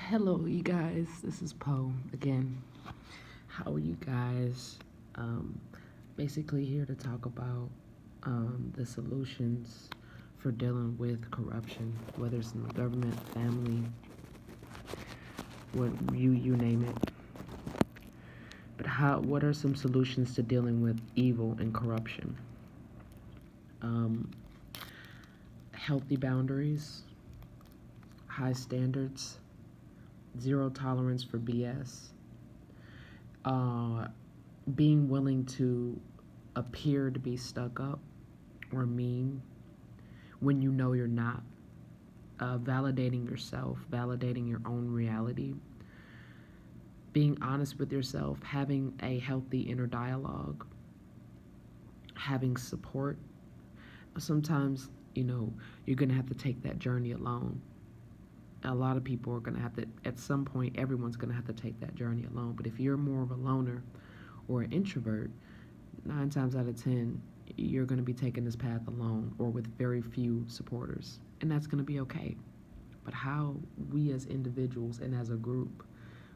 Hello, you guys. This is Poe again. How are you guys? Um, Basically, here to talk about the solutions for dealing with corruption, whether it's in the government, family, what you name it. But what are some solutions to dealing with evil and corruption? Um, Healthy boundaries, high standards, zero tolerance for BS. Uh, Being willing to appear to be stuck up or mean when you know you're not. Validating yourself, validating your own reality, being honest with yourself, having a healthy inner dialogue, having support. Sometimes, you're going to have to take that journey alone. A lot of people are going to have to, at some point, everyone's going to have to take that journey alone. But if you're more of a loner or an introvert, 9 times out of 10, you're going to be taking this path alone or with very few supporters. And that's going to be okay. But how we as individuals and as a group,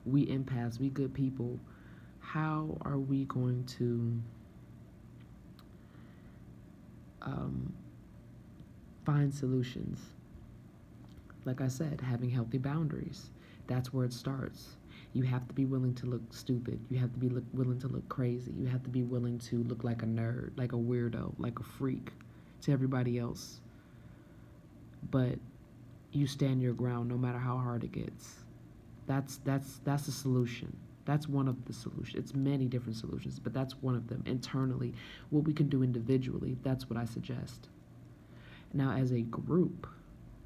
we empaths, we good people, how are we going to um, find solutions? Like I said, having healthy boundaries. That's where it starts. You have to be willing to look stupid. You have to be willing to look crazy. You have to be willing to look like a nerd, like a weirdo, like a freak to everybody else. But you stand your ground no matter how hard it gets. That's a solution. That's one of the solutions. It's many different solutions, but that's one of them. Internally, what we can do individually, that's what I suggest. Now, as a group,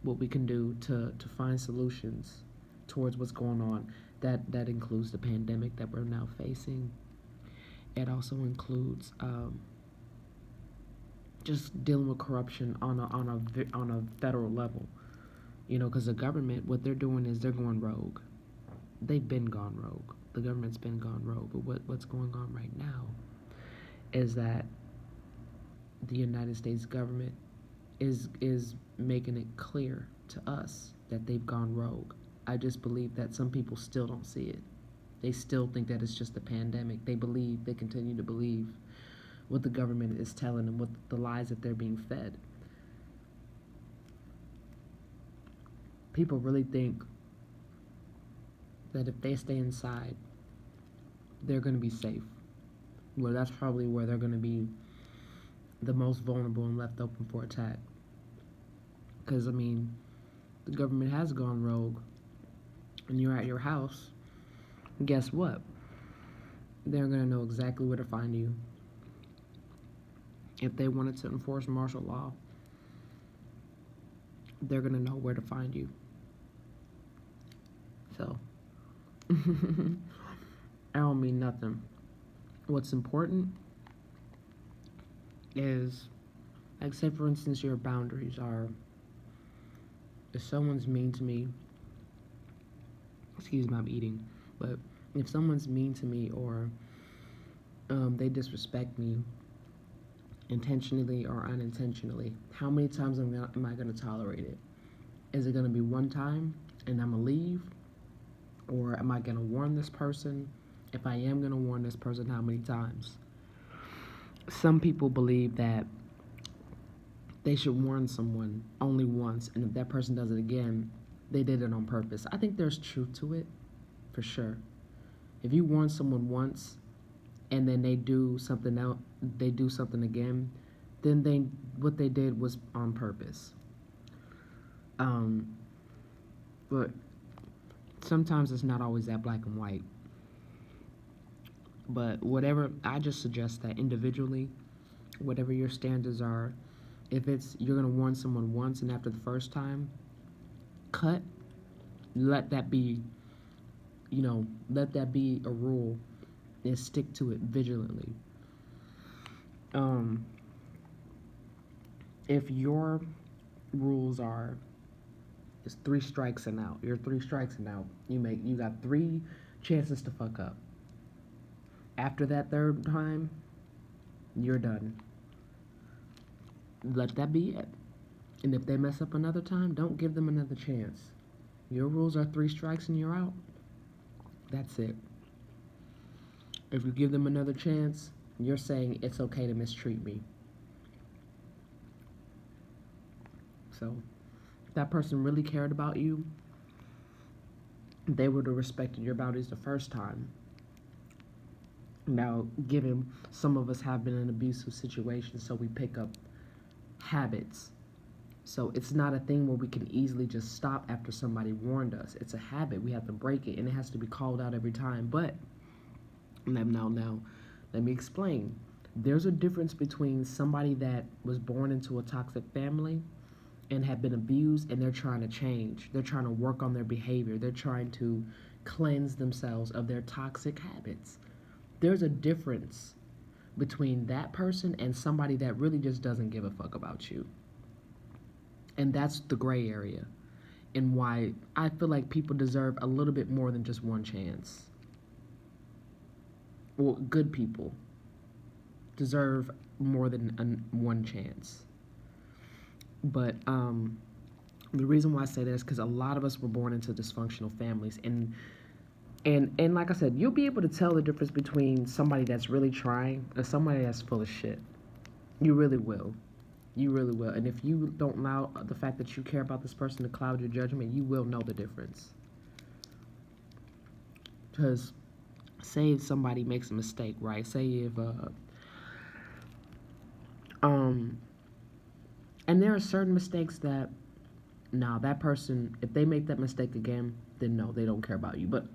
what we can do to find solutions towards what's going on, that includes the pandemic that we're now facing. It also includes just dealing with corruption on a federal level. Because the government, what they're doing is they're going rogue. They've been gone rogue. The government's been gone rogue. But what's going on right now is that the United States government is making it clear to us that they've gone rogue. I just believe that some people still don't see it. They still think that it's just a pandemic. They continue to believe what the government is telling them, what the lies that they're being fed. People really think that if they stay inside, they're going to be safe. Well, that's probably where they're going to be the most vulnerable and left open for attack. Because, the government has gone rogue, and you're at your house. Guess what? They're going to know exactly where to find you. If they wanted to enforce martial law, they're going to know where to find you. So, I don't mean nothing. What's important is, like, say for instance, your boundaries are, if someone's mean to me, excuse me, I'm eating, but if someone's mean to me or they disrespect me intentionally or unintentionally, how many times am I going to tolerate it? Is it going to be one time and I'm going to leave? Or am I going to warn this person? If I am going to warn this person, how many times? Some people believe that they should warn someone only once, and if that person does it again, they did it on purpose. I think there's truth to it, for sure. If you warn someone once and then they do something else, they do something again, then what they did was on purpose. But sometimes it's not always that black and white. But whatever, I just suggest that individually, whatever your standards are, if it's you're gonna warn someone once and after the first time, cut. Let that be, let that be a rule, and stick to it vigilantly. If your rules are, it's 3 strikes and out. You're 3 strikes and out. You got 3 chances to fuck up. After that third time, you're done. Let that be it. And if they mess up another time, don't give them another chance. Your rules are three strikes and you're out. That's it. If you give them another chance, you're saying it's okay to mistreat me. So, if that person really cared about you, they would have respected your boundaries the first time. Now, given some of us have been in abusive situations, so we pick up habits. So it's not a thing where we can easily just stop after somebody warned us. It's a habit. We have to break it, and it has to be called out every time. But now, let me explain. There's a difference between somebody that was born into a toxic family and have been abused, and they're trying to change. They're trying to work on their behavior. They're trying to cleanse themselves of their toxic habits. There's a difference between that person and somebody that really just doesn't give a fuck about you. And that's the gray area, and why I feel like people deserve a little bit more than just one chance. Well, good people deserve more than one chance. But the reason why I say that is because a lot of us were born into dysfunctional families, and like I said, you'll be able to tell the difference between somebody that's really trying and somebody that's full of shit. You really will. You really will. And if you don't allow the fact that you care about this person to cloud your judgment, you will know the difference. Because say if somebody makes a mistake, right? Say if um and there are certain mistakes that now that person, if they make that mistake again, then no, they don't care about you. But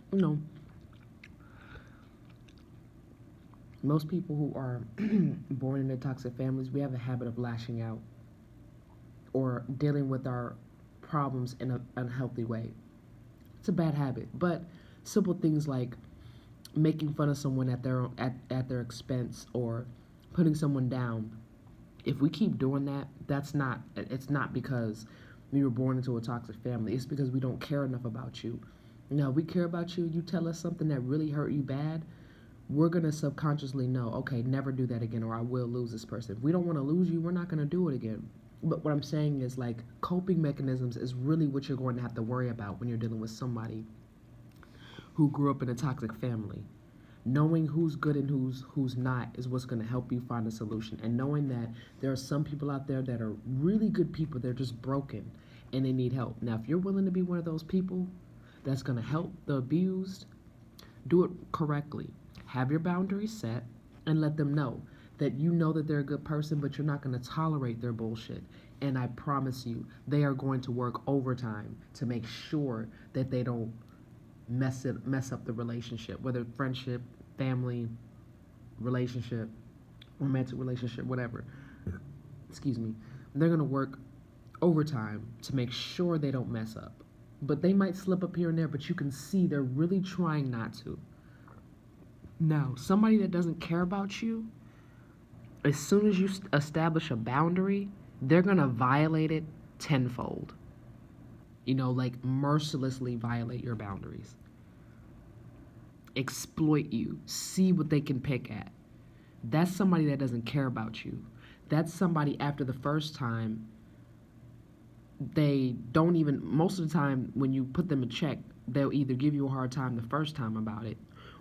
most people who are born into toxic families, we have a habit of lashing out or dealing with our problems in an unhealthy way. It's a bad habit, but simple things like making fun of someone at their expense or putting someone down. If we keep doing that, it's not because we were born into a toxic family. It's because we don't care enough about you. Now, if we care about you, you tell us something that really hurt you bad, we're going to subconsciously know, okay, never do that again, or I will lose this person. If we don't want to lose you, we're not going to do it again. But what I'm saying is, like, coping mechanisms is really what you're going to have to worry about when you're dealing with somebody who grew up in a toxic family. Knowing who's good and who's not is what's going to help you find a solution. And knowing that there are some people out there that are really good people, they're just broken and they need help. Now, if you're willing to be one of those people that's going to help the abused, do it correctly. Have your boundaries set and let them know that you know that they're a good person, but you're not going to tolerate their bullshit. And I promise you, they are going to work overtime to make sure that they don't mess up the relationship, whether friendship, family, relationship, romantic relationship, whatever. Excuse me. They're going to work overtime to make sure they don't mess up. But they might slip up here and there, but you can see they're really trying not to. Now, somebody that doesn't care about you, as soon as you establish a boundary, they're going to violate it tenfold. Like mercilessly violate your boundaries. Exploit you. See what they can pick at. That's somebody that doesn't care about you. That's somebody after the first time, they don't even, most of the time when you put them in check, they'll either give you a hard time the first time about it,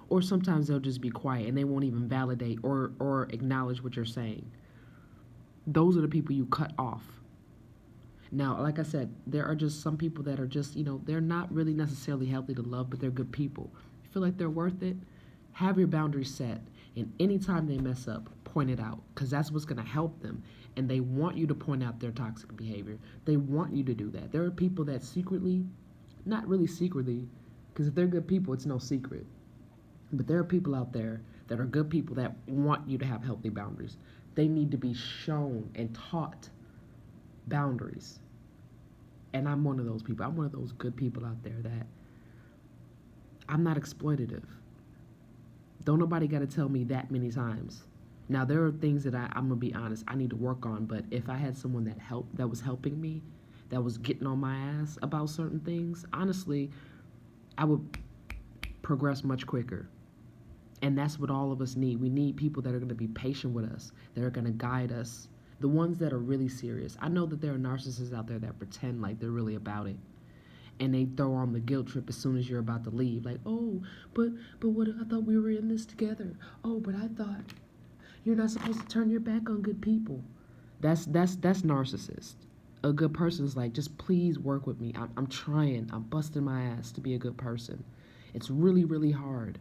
or sometimes they'll just be quiet and they won't even validate or acknowledge what you're saying. Those are the people you cut off. Now, like I said, there are just some people that are just, they're not really necessarily healthy to love, but they're good people. You feel like they're worth it? Have your boundaries set. And anytime they mess up, point it out, because that's what's going to help them. And they want you to point out their toxic behavior. They want you to do that. There are people that secretly, not really secretly, because if they're good people, it's no secret. But there are people out there that are good people that want you to have healthy boundaries. They need to be shown and taught boundaries. And I'm one of those people. I'm one of those good people out there that I'm not exploitative. Don't nobody got to tell me that many times. Now, there are things that I'm going to be honest, I need to work on. But if I had someone that was helping me, that was getting on my ass about certain things, honestly, I would progress much quicker. And that's what all of us need. We need people that are going to be patient with us, that are going to guide us, the ones that are really serious. I know that there are narcissists out there that pretend like they're really about it. and they throw on the guilt trip as soon as you're about to leave. Like, oh, but what? I thought we were in this together. Oh, but I thought you're not supposed to turn your back on good people. That's narcissist. A good person is like, just please work with me. I'm trying. I'm busting my ass to be a good person. It's really really hard.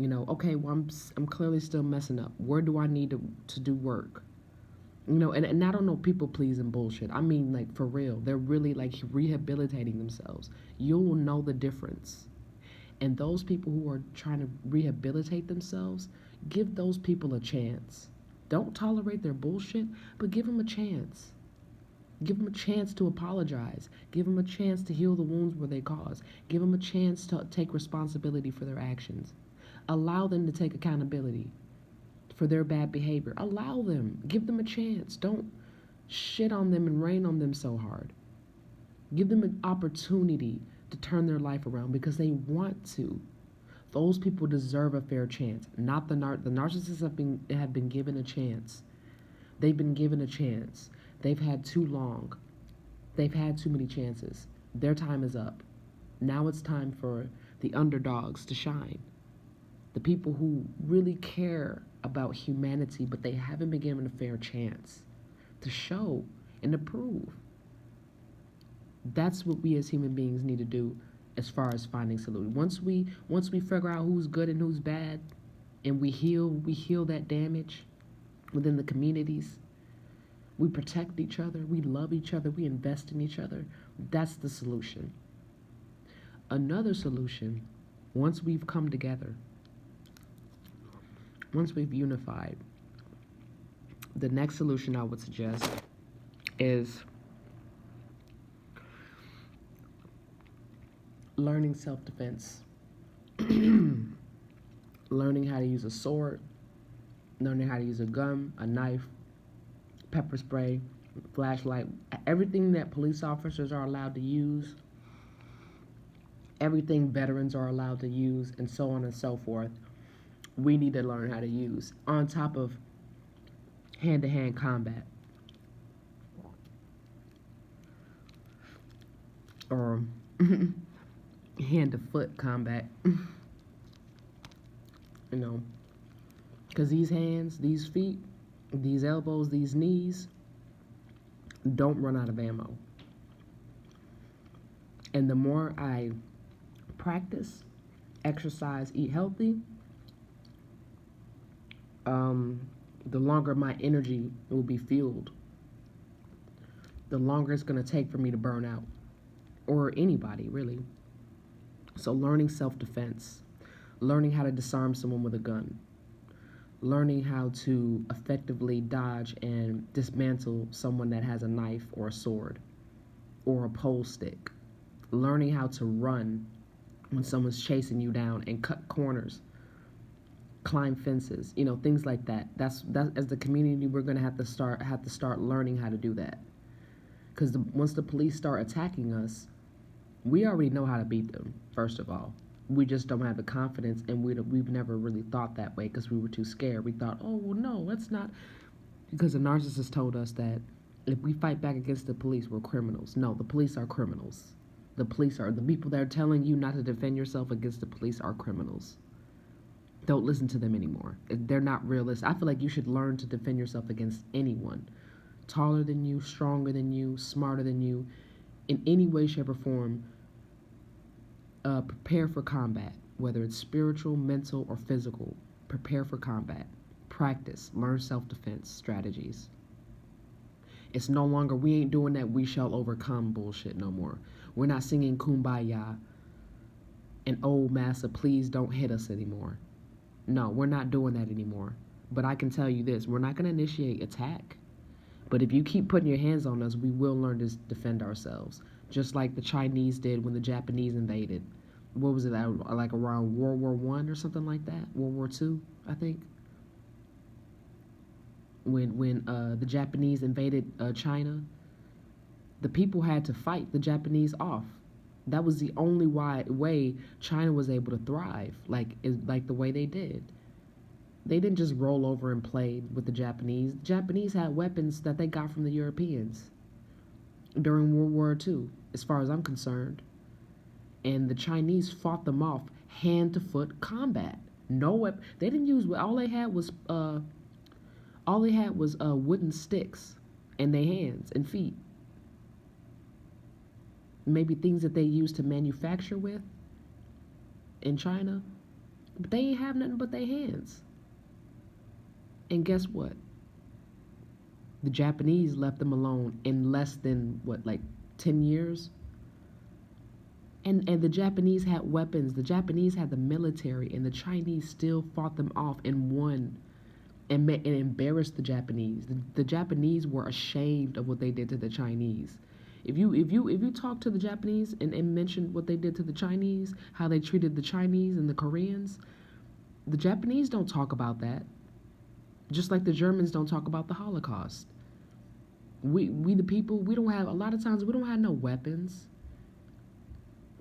Okay, well I'm clearly still messing up. Where do I need to do work? And I don't know people pleasing bullshit. I mean, like, for real. They're really like rehabilitating themselves. You'll know the difference. And those people who are trying to rehabilitate themselves, give those people a chance. Don't tolerate their bullshit, but give them a chance. Give them a chance to apologize. Give them a chance to heal the wounds where they cause. Give them a chance to take responsibility for their actions. Allow them to take accountability for their bad behavior. Allow them. Give them a chance. Don't shit on them and rain on them so hard. Give them an opportunity to turn their life around because they want to. Those people deserve a fair chance. Not the narcissists have been given a chance. They've been given a chance. They've had too long. They've had too many chances. Their time is up. Now it's time for the underdogs to shine. The people who really care about humanity, but they haven't been given a fair chance to show and to prove. That's what we as human beings need to do as far as finding solutions. Once we figure out who's good and who's bad, and we heal that damage within the communities. We protect each other, we love each other, we invest in each other. That's the solution. Another solution, once we've come together, once we've unified, the next solution I would suggest is learning self-defense. Learning how to use a sword, learning how to use a gun, a knife, pepper spray, flashlight, everything that police officers are allowed to use, everything veterans are allowed to use, and so on and so forth. We need to learn how to use on top of hand-to-hand combat or hand-to-foot combat. Because these hands, these feet, these elbows, these knees don't run out of ammo. And the more I practice, exercise, eat healthy, the longer my energy will be fueled. The longer it's going to take for me to burn out, or anybody really. So learning self-defense, learning how to disarm someone with a gun, learning how to effectively dodge and dismantle someone that has a knife or a sword or a pole stick, learning how to run when someone's chasing you down and cut corners, climb fences, things like that. That's as the community we're going to have to start learning how to do that. Because once the police start attacking us, we already know how to beat them, first of all. We just don't have the confidence, and we've never really thought that way because we were too scared. We thought, oh, well, no, let's not. Because the narcissist told us that if we fight back against the police, we're criminals. No, the police are criminals. The people that are telling you not to defend yourself against the police are criminals. Don't listen to them anymore. They're not realistic. I feel like you should learn to defend yourself against anyone. Taller than you, stronger than you, smarter than you, in any way, shape, or form. Prepare for combat, whether it's spiritual, mental, or physical. Prepare for combat. Practice. Learn self-defense strategies. It's no longer, we ain't doing that we shall overcome bullshit no more. We're not singing Kumbaya and oh massa, please don't hit us anymore. No, we're not doing that anymore. But I can tell you this, we're not going to initiate attack. But if you keep putting your hands on us, we will learn to defend ourselves. Just like the Chinese did when the Japanese invaded. What was it, like around World War I or something like that? World War II, I think. When the Japanese invaded China, the people had to fight the Japanese off. That was the only way China was able to thrive, like the way they did. They didn't just roll over and play with the Japanese. The Japanese had weapons that they got from the Europeans. during World War II, as far as I'm concerned. And the Chinese fought them off hand to foot combat. No weapon. They didn't use. All they had was wooden sticks in their hands and feet. Maybe things that they used to manufacture with in China. But they ain't have nothing but their hands. And guess what? The Japanese left them alone in less than what, like 10 years? And the Japanese had weapons. The Japanese had the military, and the Chinese still fought them off and won and embarrassed the Japanese. The Japanese were ashamed of what they did to the Chinese. If you talk to the Japanese and mention what they did to the Chinese, how they treated the Chinese and the Koreans, the Japanese don't talk about that. Just like the Germans don't talk about the Holocaust. We the people, we don't have, a lot of times we don't have no weapons.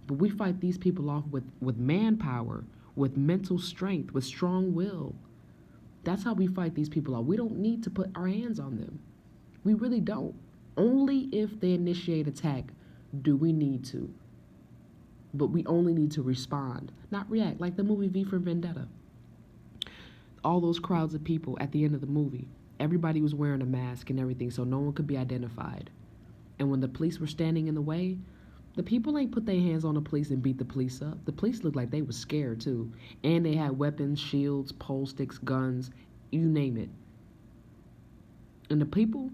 But we fight these people off with manpower, with mental strength, with strong will. That's how we fight these people off. We don't need to put our hands on them. We really don't. Only if they initiate attack do we need to. But we only need to respond, not react. Like the movie V for Vendetta. All those crowds of people at the end of the movie, everybody was wearing a mask and everything, so no one could be identified. And when the police were standing in the way, the people ain't put their hands on the police and beat the police up. The police looked like they was scared too. And they had weapons, shields, pole sticks, guns, you name it. And the people,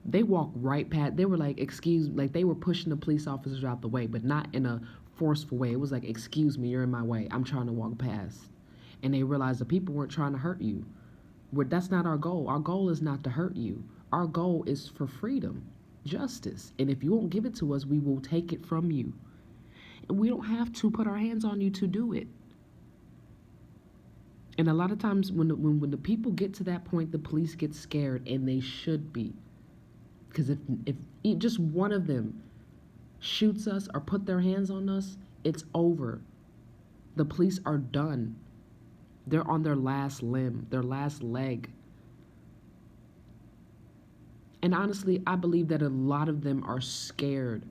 they walked right past, they were like, like they were pushing the police officers out the way, but not in a forceful way. It was like, excuse me, you're in my way. I'm trying to walk past. And they realized the people weren't trying to hurt you. That's not our goal. Our goal is not to hurt you. Our goal is for freedom, justice. And if you won't give it to us, we will take it from you. And we don't have to put our hands on you to do it. And a lot of times when the people get to that point, the police get scared, and they should be. Because if just one of them shoots us or put their hands on us, it's over. The police are done. They're on their last limb, their last leg. And honestly, I believe that a lot of them are scared.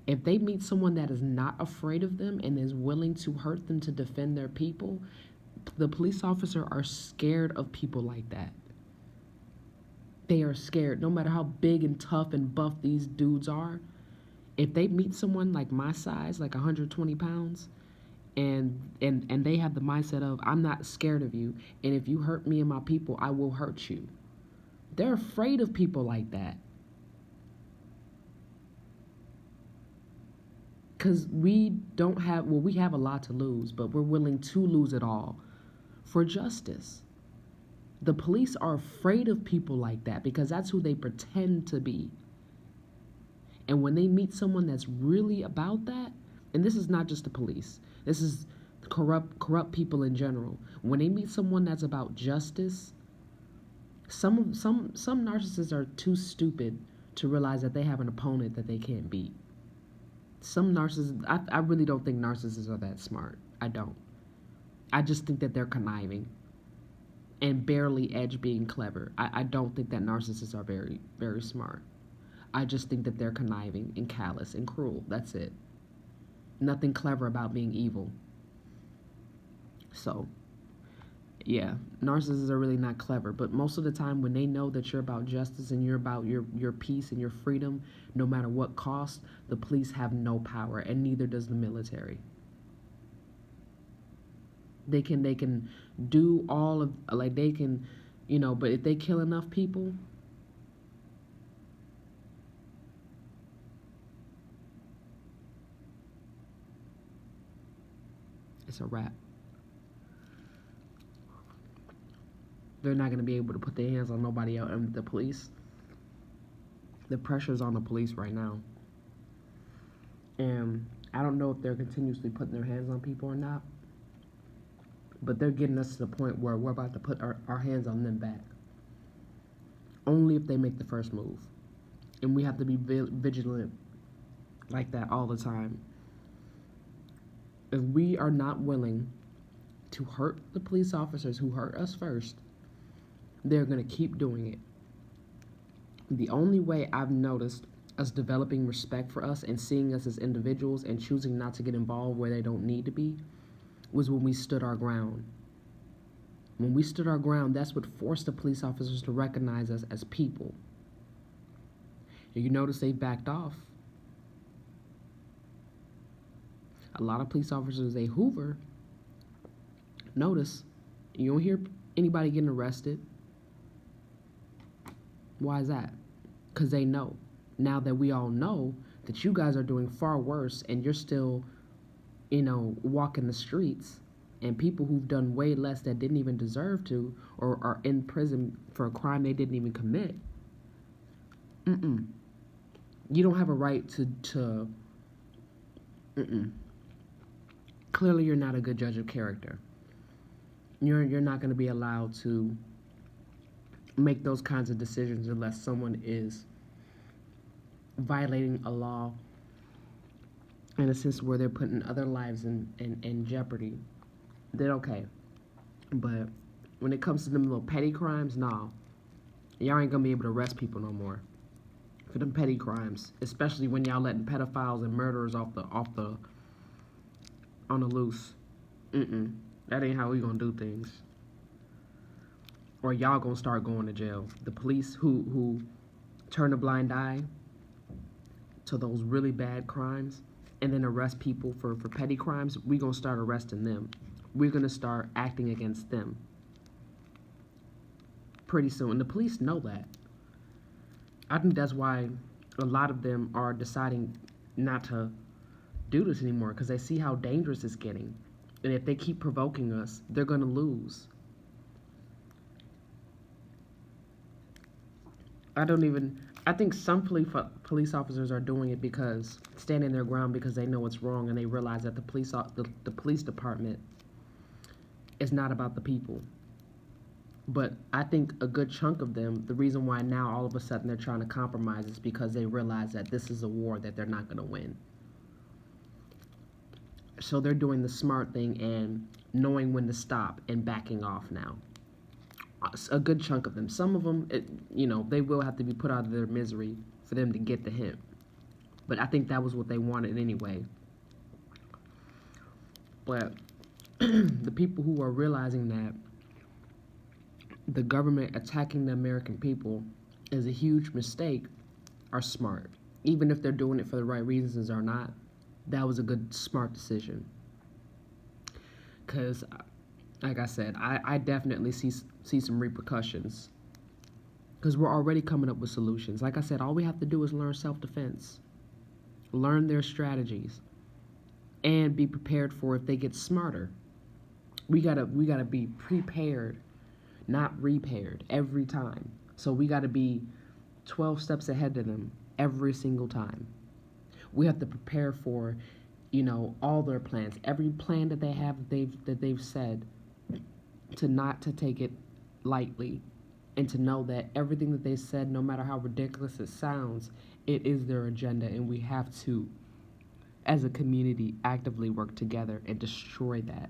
If they meet someone that is not afraid of them and is willing to hurt them to defend their people, the police officer are scared of people like that. They are scared, no matter how big and tough and buff these dudes are. If they meet someone like my size, like 120 pounds, and they have the mindset of, I'm not scared of you, and if you hurt me and my people, I will hurt you. They're afraid of people like that. Because we have a lot to lose, but we're willing to lose it all for justice. The police are afraid of people like that because that's who they pretend to be. And when they meet someone that's really about that, and this is not just the police, this is corrupt people in general. When they meet someone that's about justice, some narcissists are too stupid to realize that they have an opponent that they can't beat. Some narcissists, I really don't think narcissists are that smart. I don't. I just think that they're conniving and barely edge being clever. I don't think that narcissists are very, very smart. I just think that they're conniving and callous and cruel. That's it. Nothing clever about being evil. So, yeah, narcissists are really not clever. But most of the time, when they know that you're about justice and you're about your peace and your freedom, no matter what cost, the police have no power, and neither does the military. They can do all of, like, they can, but if they kill enough people, it's a wrap. They're not going to be able to put their hands on nobody else. And the police, the pressure's on the police right now. And I don't know if they're continuously putting their hands on people or not, but they're getting us to the point where we're about to put our hands on them back. Only if they make the first move. And we have to be vigilant like that all the time. If we are not willing to hurt the police officers who hurt us first, they're going to keep doing it. The only way I've noticed us developing respect for us and seeing us as individuals and choosing not to get involved where they don't need to be was when we stood our ground. When we stood our ground, that's what forced the police officers to recognize us as people. And you notice they backed off. A lot of police officers, they hoover. Notice, you don't hear anybody getting arrested. Why is that? Because they know. Now that we all know that you guys are doing far worse and you're still, walking the streets, and people who've done way less that didn't even deserve to or are in prison for a crime they didn't even commit. You don't have a right to clearly you're not a good judge of character. You're not going to be allowed to make those kinds of decisions unless someone is violating a law in a sense where they're putting other lives in jeopardy. Then okay. But when it comes to them little petty crimes, nah. Y'all ain't gonna be able to arrest people no more for them petty crimes, especially when y'all letting pedophiles and murderers on the loose. That ain't how we gonna do things. Or y'all gonna start going to jail. The police who turn a blind eye to those really bad crimes and then arrest people for petty crimes, we gonna start arresting them. We're gonna start acting against them pretty soon. And the police know that. I think that's why a lot of them are deciding not to do this anymore, because they see how dangerous it's getting. And if they keep provoking us, they're going to lose. I think some police officers are doing it because, standing their ground because they know it's wrong and they realize that the police department is not about the people. But I think a good chunk of them, the reason why now all of a sudden they're trying to compromise is because they realize that this is a war that they're not going to win. So they're doing the smart thing and knowing when to stop and backing off now. A good chunk of them. Some of them, they will have to be put out of their misery for them to get the hint. But I think that was what they wanted anyway. But the people who are realizing that the government attacking the American people is a huge mistake are smart. Even if they're doing it for the right reasons or not, that was a good, smart decision. Because, like I said, I definitely see some repercussions. Because we're already coming up with solutions. Like I said, all we have to do is learn self-defense. Learn their strategies. And be prepared for if they get smarter. We gotta be prepared, not repaired, every time. So we gotta be 12 steps ahead of them every single time. We have to prepare for, all their plans, every plan that they have that they've said, to not to take it lightly, and to know that everything that they said, no matter how ridiculous it sounds, it is their agenda, and we have to, as a community, actively work together and destroy that.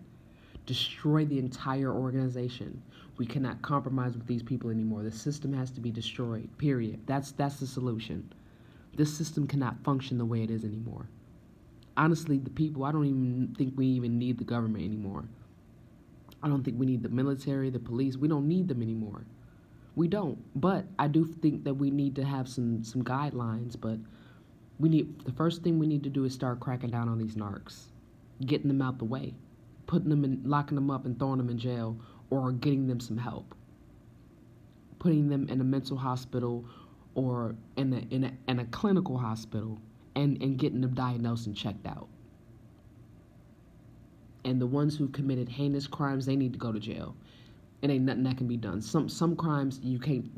Destroy the entire organization. We cannot compromise with these people anymore. The system has to be destroyed, period. That's the solution. This system cannot function the way it is anymore. Honestly, the people, I don't even think we even need the government anymore. I don't think we need the military, the police. We don't need them anymore. We don't. But I do think that we need to have some guidelines. But the first thing we need to do is start cracking down on these narcs, getting them out the way, locking them up and throwing them in jail, or getting them some help, putting them in a mental hospital or in a clinical hospital, and getting them diagnosed and checked out. And the ones who committed heinous crimes, they need to go to jail. It ain't nothing that can be done. Some crimes you can't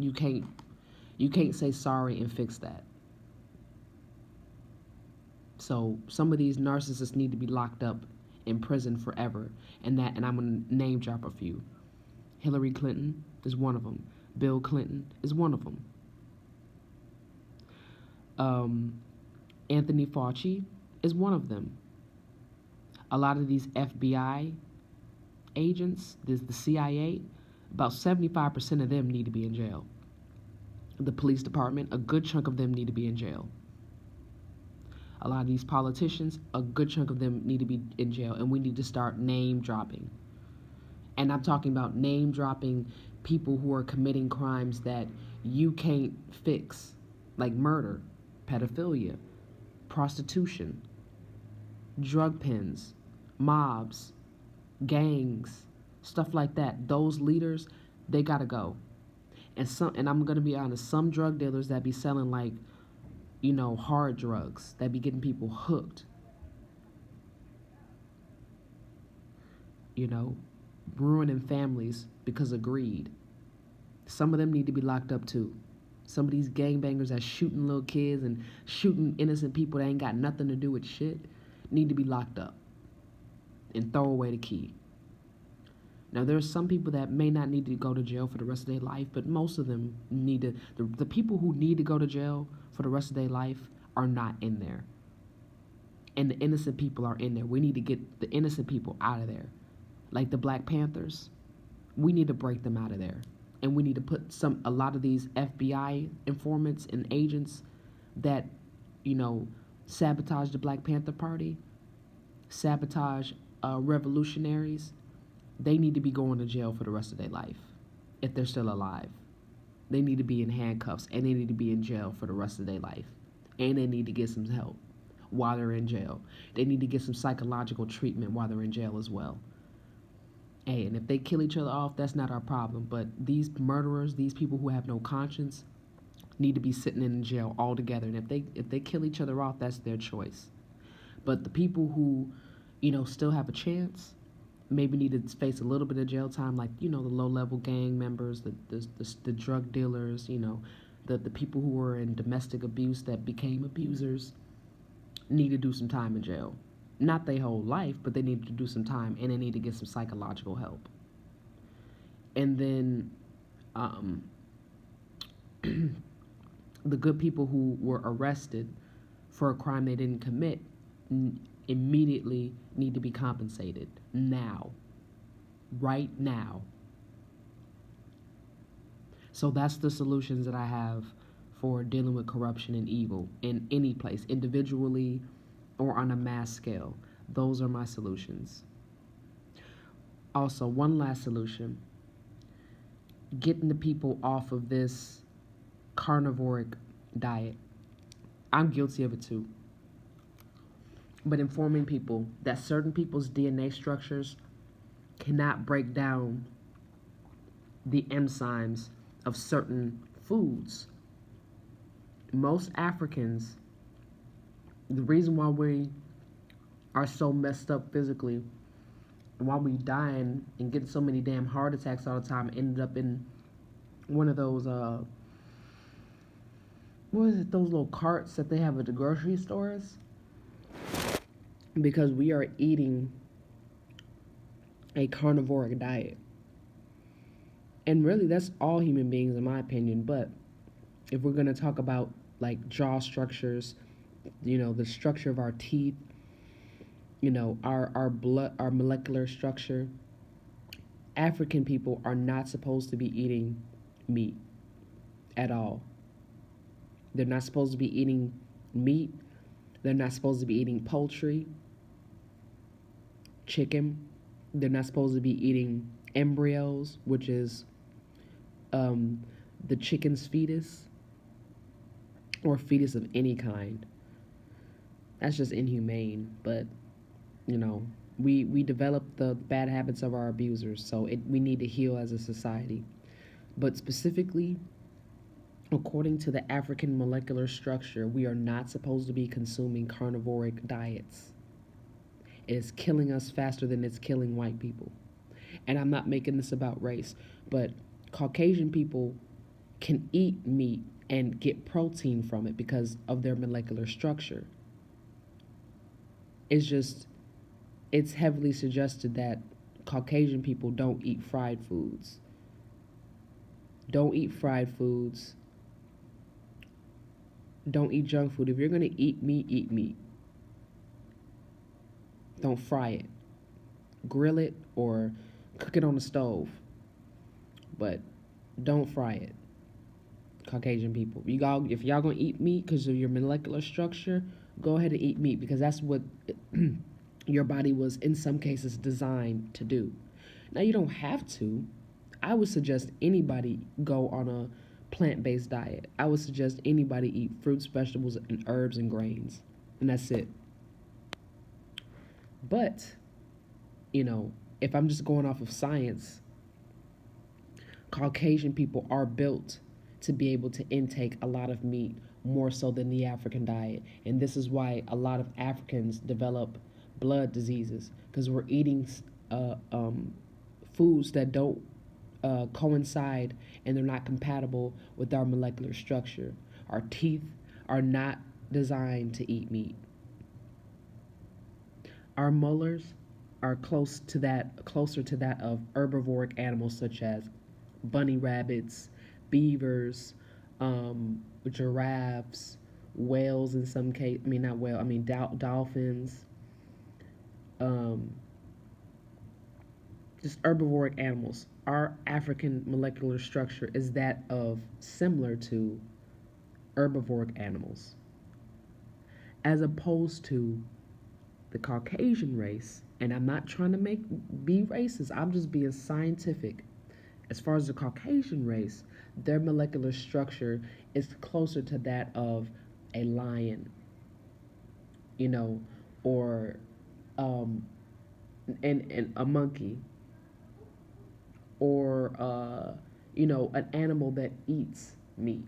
say sorry and fix that. So some of these narcissists need to be locked up in prison forever. And I'm gonna name drop a few. Hillary Clinton is one of them. Bill Clinton is one of them. Anthony Fauci is one of them. A lot of these FBI agents, the CIA, about 75% of them need to be in jail. The police department, a good chunk of them need to be in jail. A lot of these politicians, a good chunk of them need to be in jail, and we need to start name dropping. And I'm talking about name dropping people who are committing crimes that you can't fix, like murder, pedophilia, prostitution, drug pens, mobs, gangs, stuff like that. Those leaders, they gotta go. And I'm gonna be honest, some drug dealers that be selling like, hard drugs, that be getting people hooked, you know, ruining families because of greed. Some of them need to be locked up too. Some of these gangbangers that shooting little kids and shooting innocent people that ain't got nothing to do with shit need to be locked up and throw away the key. Now, there's some people that may not need to go to jail for the rest of their life, but most of them need to. The people who need to go to jail for the rest of their life are not in there. And the innocent people are in there. We need to get the innocent people out of there. Like the Black Panthers, we need to break them out of there. And we need to put a lot of these FBI informants and agents that, sabotage the Black Panther Party, sabotage revolutionaries. They need to be going to jail for the rest of their life if they're still alive. They need to be in handcuffs and they need to be in jail for the rest of their life. And they need to get some help while they're in jail. They need to get some psychological treatment while they're in jail as well. Hey, and if they kill each other off, that's not our problem. But these murderers, these people who have no conscience, need to be sitting in jail altogether. And if they kill each other off, that's their choice. But the people who, still have a chance, maybe need to face a little bit of jail time, like the low-level gang members, the drug dealers, the people who were in domestic abuse that became abusers, need to do some time in jail. Not their whole life, but they need to do some time, and they need to get some psychological help. And then the good people who were arrested for a crime they didn't commit immediately need to be compensated now, right now. So that's the solutions that I have for dealing with corruption and evil in any place, individually or on a mass scale. Those are my solutions. Also, one last solution: getting the people off of this carnivoric diet. I'm guilty of it too. But informing people that certain people's DNA structures cannot break down the enzymes of certain foods. Most Africans, the reason why we are so messed up physically and why we dying and getting so many damn heart attacks all the time, ended up in one of those what is it, those little carts that they have at the grocery stores, because we are eating a carnivoric diet. And really, that's all human beings, in my opinion. But if we're going to talk about like jaw structures, the structure of our teeth, our molecular structure, African people are not supposed to be eating meat at all. They're not supposed to be eating meat. They're not supposed to be eating poultry, chicken. They're not supposed to be eating embryos, which is the chicken's fetus, or fetus of any kind. That's just inhumane. But we develop the bad habits of our abusers, so we need to heal as a society. But specifically, according to the African molecular structure, we are not supposed to be consuming carnivoric diets. It is killing us faster than it's killing white people. And I'm not making this about race, but Caucasian people can eat meat and get protein from it because of their molecular structure. It's heavily suggested that Caucasian people don't eat fried foods. Don't eat fried foods. Don't eat junk food. If you're going to eat meat, eat meat. Don't fry it. Grill it or cook it on the stove. But don't fry it. Caucasian people. If y'all going to eat meat because of your molecular structure, Go ahead and eat meat because that's what your body was, in some cases, designed to do. Now, you don't have to. I would suggest anybody go on a plant based diet. I would suggest anybody eat fruits, vegetables, and herbs and grains. And that's it. But, you know, if I'm just going off of science, Caucasian people are built to be able to intake a lot of meat more so than the African diet. And this is why a lot of Africans develop blood diseases because we're eating foods that don't coincide and they're not compatible with our molecular structure. Our teeth are not designed to eat meat. Our molars are closer to that of herbivoric animals such as bunny rabbits, beavers, giraffes, whales in some case. I mean, not whale. I mean dolphins. Um, just herbivoric animals. Our African molecular structure is that of similar to herbivoric animals, as opposed to the Caucasian race. And I'm not trying to be racist. I'm just being scientific. As far as the Caucasian race, their molecular structure is closer to that of a lion, you know, or um, and a monkey, or an animal that eats meat.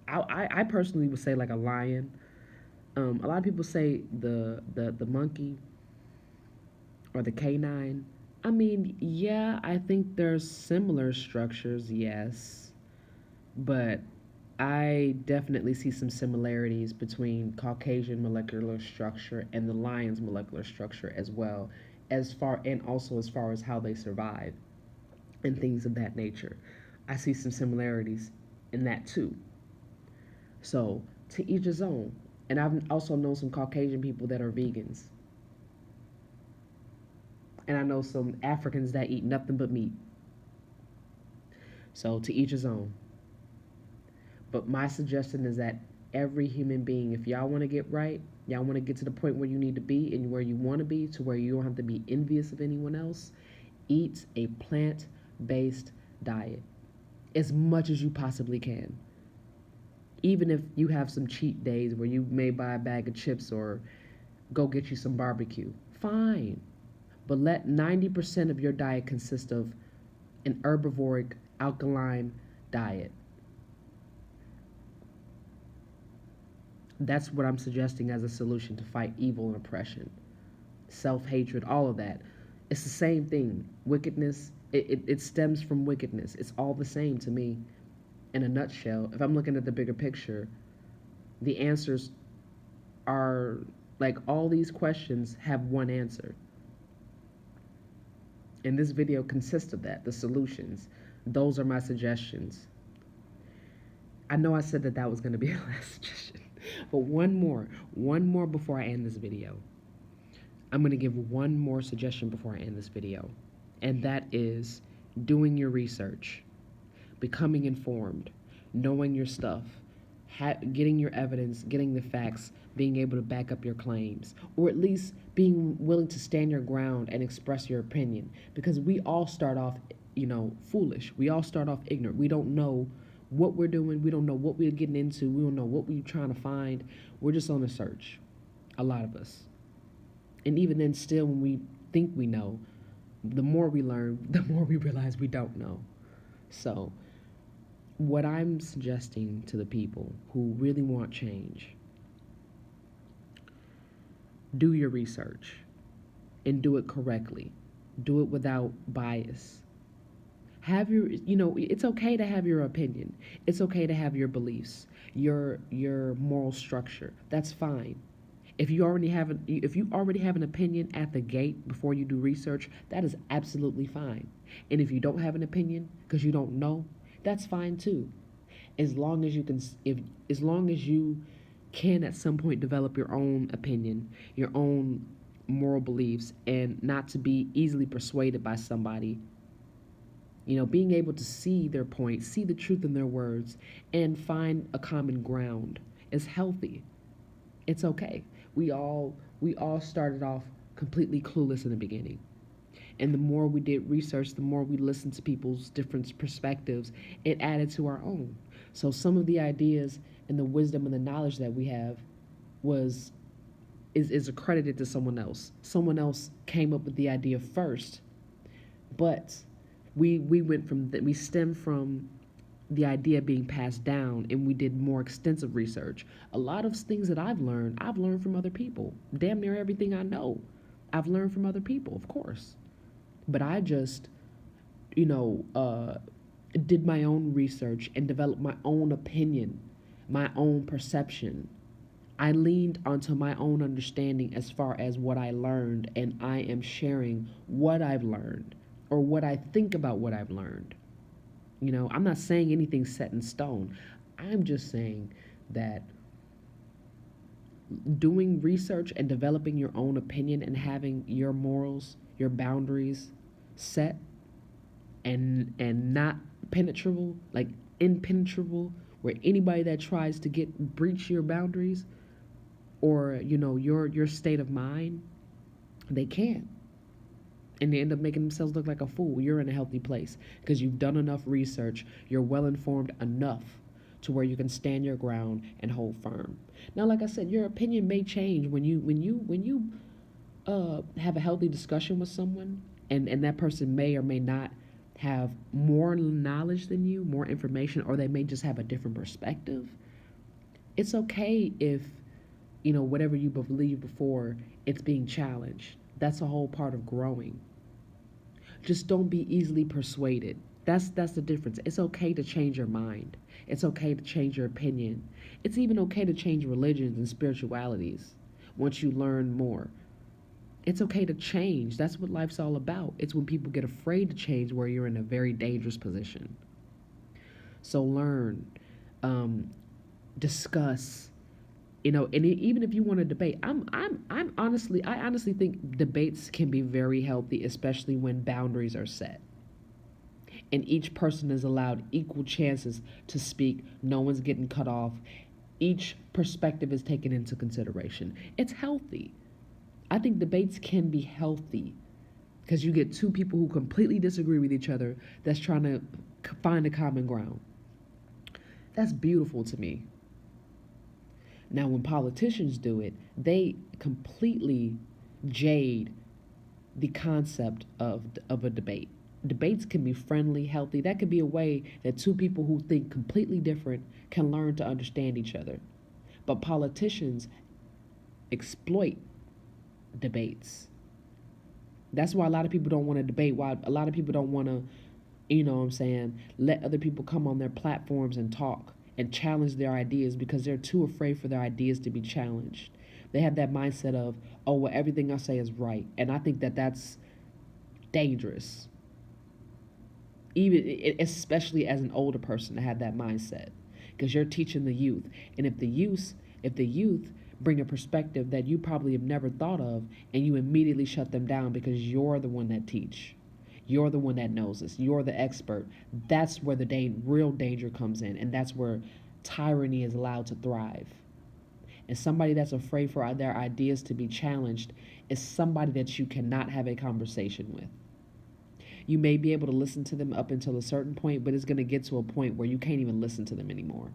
I personally would say like a lion. A lot of people say the monkey or the canine. I mean, yeah, I think there's similar structures, yes, but I definitely see some similarities between Caucasian molecular structure and the lion's molecular structure as well, and also as far as how they survive and things of that nature. I see some similarities in that too. So, to each his own. And I've also known some Caucasian people that are vegans. And I know some Africans that eat nothing but meat. So, to each his own. But my suggestion is that every human being, if y'all want to get right, y'all want to get to the point where you need to be and where you want to be, to where you don't have to be envious of anyone else, eat a plant based diet as much as you possibly can. Even if you have some cheat days where you may buy a bag of chips or go get you some barbecue, fine. But let 90% of your diet consist of an herbivoric, alkaline diet. That's what I'm suggesting as a solution to fight evil and oppression, self hatred, all of that. It's the same thing. Wickedness, it stems from wickedness. It's all the same to me in a nutshell. If I'm looking at the bigger picture, the answers are like all these questions have one answer. And this video consists of that, the solutions. Those are my suggestions. I know I said that that was going to be a last suggestion, but one more before I end this video. I'm going to give one more suggestion before I end this video, and that is doing your research, becoming informed, knowing your stuff, getting your evidence, getting the facts, being able to back up your claims, or at least being willing to stand your ground and express your opinion. Because we all start off, foolish. We all start off ignorant. We don't know what we're doing. We don't know what we're getting into. We don't know what we're trying to find. We're just on a search, a lot of us. And even then, still, when we think we know, the more we learn, the more we realize we don't know. So, what I'm suggesting to the people who really want change, do your research and do it correctly. Do it without bias. It's okay to have your opinion. It's okay to have your beliefs, your moral structure. That's fine. If you already have an opinion at the gate before you do research, that is absolutely fine. And if you don't have an opinion because you don't know, that's fine too. As long as you can if as long as you can at some point develop your own opinion, your own moral beliefs, and not to be easily persuaded by somebody. Being able to see their point, see the truth in their words, and find a common ground is healthy. It's okay. We all started off completely clueless in the beginning. And the more we did research, the more we listened to people's different perspectives, it added to our own. So some of the ideas and the wisdom and the knowledge that we have was is accredited to someone else. Someone else came up with the idea first, but we went from that we stemmed from the idea being passed down, and we did more extensive research. A lot of things that I've learned from other people. Damn near everything I know, I've learned from other people, of course. But I just, you know, did my own research and developed my own opinion, my own perception. I leaned onto my own understanding as far as what I learned, and I am sharing what I've learned or what I think about what I've learned. I'm not saying anything set in stone. I'm just saying that doing research and developing your own opinion and having your morals, your boundaries set and not penetrable, like impenetrable, where anybody that tries to get breach your boundaries or your state of mind, they can't, and they end up making themselves look like a fool. You're in a healthy place because you've done enough research. You're well informed enough to where you can stand your ground and hold firm. Now, like I said, your opinion may change when you have a healthy discussion with someone, and that person may or may not have more knowledge than you, more information, or they may just have a different perspective. It's okay if whatever you believed before, it's being challenged. That's a whole part of growing. Just don't be easily persuaded. That's the difference. It's okay to change your mind. It's okay to change your opinion. It's even okay to change religions and spiritualities once you learn more. It's okay to change. That's what life's all about. It's when people get afraid to change where you're in a very dangerous position. So learn, um, discuss, and even if you want to debate, I honestly think debates can be very healthy, especially when boundaries are set and each person is allowed equal chances to speak. No one's getting cut off. Each perspective is taken into consideration. It's healthy. I think debates can be healthy because you get two people who completely disagree with each other that's trying to find a common ground. That's beautiful to me. Now, when politicians do it, they completely jade the concept of a debate. Debates can be friendly, healthy. That could be a way that two people who think completely different can learn to understand each other. But politicians exploit debates. That's why a lot of people don't want to debate. Why a lot of people don't want to, what I'm saying, let other people come on their platforms and talk and challenge their ideas because they're too afraid for their ideas to be challenged. They have that mindset of, oh, well, everything I say is right. And I think that that's dangerous, even especially as an older person to have that mindset, because you're teaching the youth. And if the youth bring a perspective that you probably have never thought of, and you immediately shut them down because you're the one that teach, you're the one that knows this, you're the expert, that's where the real danger comes in, and that's where tyranny is allowed to thrive. And somebody that's afraid for their ideas to be challenged is somebody that you cannot have a conversation with. You may be able to listen to them up until a certain point, but it's going to get to a point where you can't even listen to them anymore.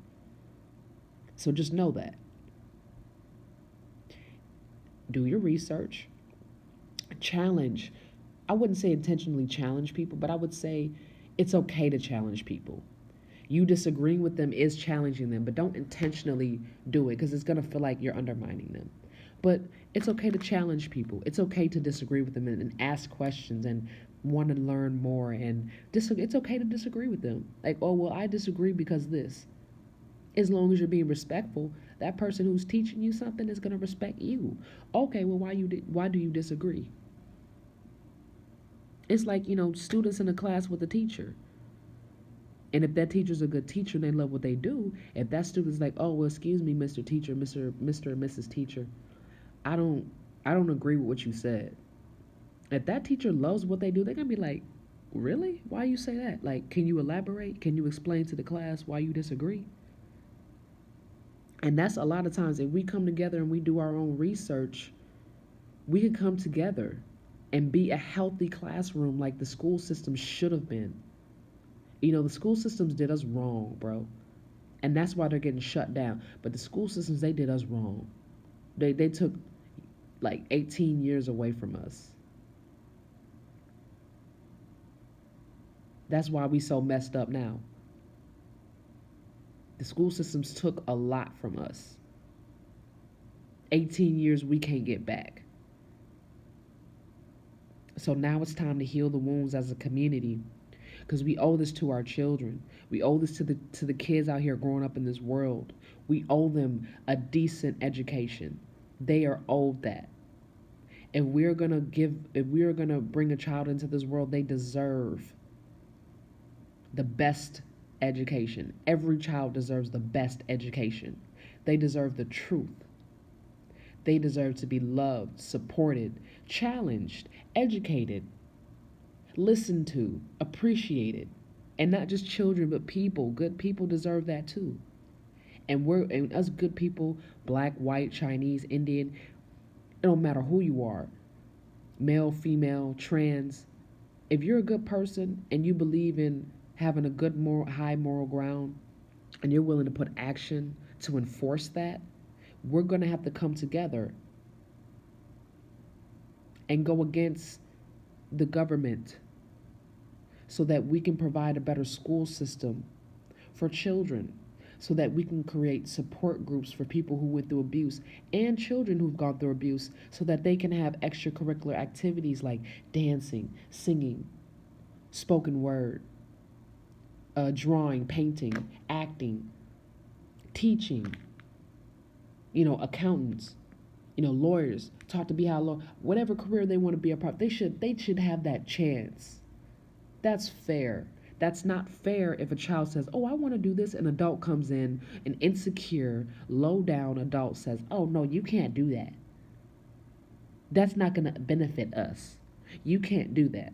So just know that. Do your research. Challenge. I wouldn't say intentionally challenge people, but I would say it's okay to challenge people. You disagreeing with them is challenging them, but don't intentionally do it because it's going to feel like you're undermining them. But it's okay to challenge people. It's okay to disagree with them and ask questions and want to learn more. And it's okay to disagree with them. Like, oh, well, I disagree because this. As long as you're being respectful, that person who's teaching you something is going to respect you. Okay, well, why do you disagree? It's like, students in a class with a teacher. And if that teacher's a good teacher and they love what they do, if that student's like, oh, well, excuse me, Mr. Teacher, Mr. and Mrs. Teacher, I don't I don't agree with what you said. If that teacher loves what they do, they're gonna be like, really? Why you say that? Like, can you elaborate? Can you explain to the class why you disagree? And that's a lot of times, if we come together and we do our own research, we can come together and be a healthy classroom like the school system should have been. The school systems did us wrong, bro. And that's why they're getting shut down. But the school systems, they did us wrong. They took like 18 years away from us. That's why we so messed up now. The school systems took a lot from us. 18 years we can't get back. So now it's time to heal the wounds as a community, because we owe this to our children. We owe this to the kids out here growing up in this world. We owe them a decent education. They are owed that. If we are gonna bring a child into this world, they deserve the best education. Every child deserves the best education. They deserve the truth. They deserve to be loved, supported, challenged, educated, listened to, appreciated. And not just children, but people. Good people deserve that too. And us good people, black, white, Chinese, Indian, it don't matter who you are, male, female, trans. If you're a good person and you believe in having a good high moral ground, and you're willing to put action to enforce that, we're going to have to come together and go against the government so that we can provide a better school system for children, so that we can create support groups for people who went through abuse and children who've gone through abuse, so that they can have extracurricular activities like dancing, singing, spoken word, drawing, painting, acting, teaching, accountants, lawyers, taught to be whatever career they want to be a part, they should have that chance. That's fair. That's not fair if a child says, "Oh, I want to do this," an adult comes in, an insecure, low down adult says, "Oh, no, you can't do that. That's not going to benefit us. You can't do that."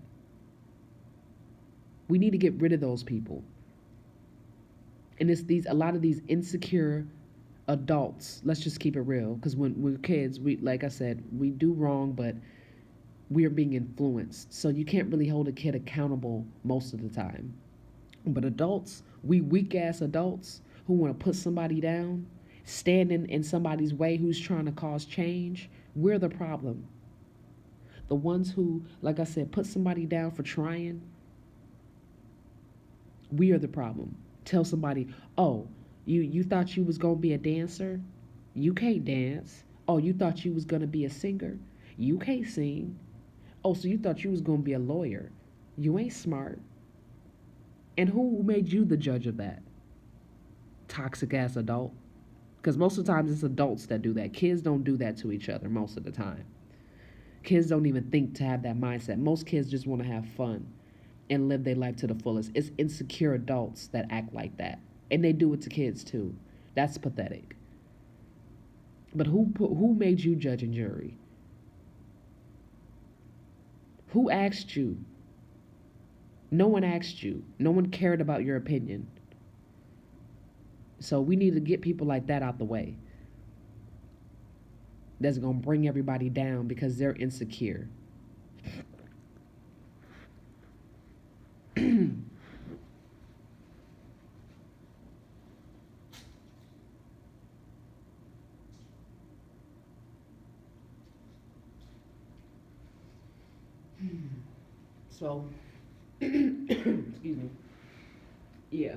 We need to get rid of those people. And it's a lot of these insecure adults. Let's just keep it real, because when we're kids, we, like I said, we do wrong, but we are being influenced. So you can't really hold a kid accountable most of the time. But adults, we weak ass adults who want to put somebody down, standing in somebody's way who's trying to cause change, we're the problem. The ones who, like I said, put somebody down for trying, we are the problem. Tell somebody, "Oh, you thought you was gonna be a dancer? You can't dance. Oh, you thought you was gonna be a singer? You can't sing. Oh, so you thought you was gonna be a lawyer? You ain't smart." And who made you the judge of that? Toxic ass adult. Because most of the times it's adults that do that. Kids don't do that to each other most of the time. Kids don't even think to have that mindset. Most kids just want to have fun and live their life to the fullest. It's insecure adults that act like that. And they do it to kids too. That's pathetic. But who made you judge and jury? Who asked you? No one asked you. No one cared about your opinion. So we need to get people like that out the way. That's going to bring everybody down because they're insecure. So, excuse me. Yeah.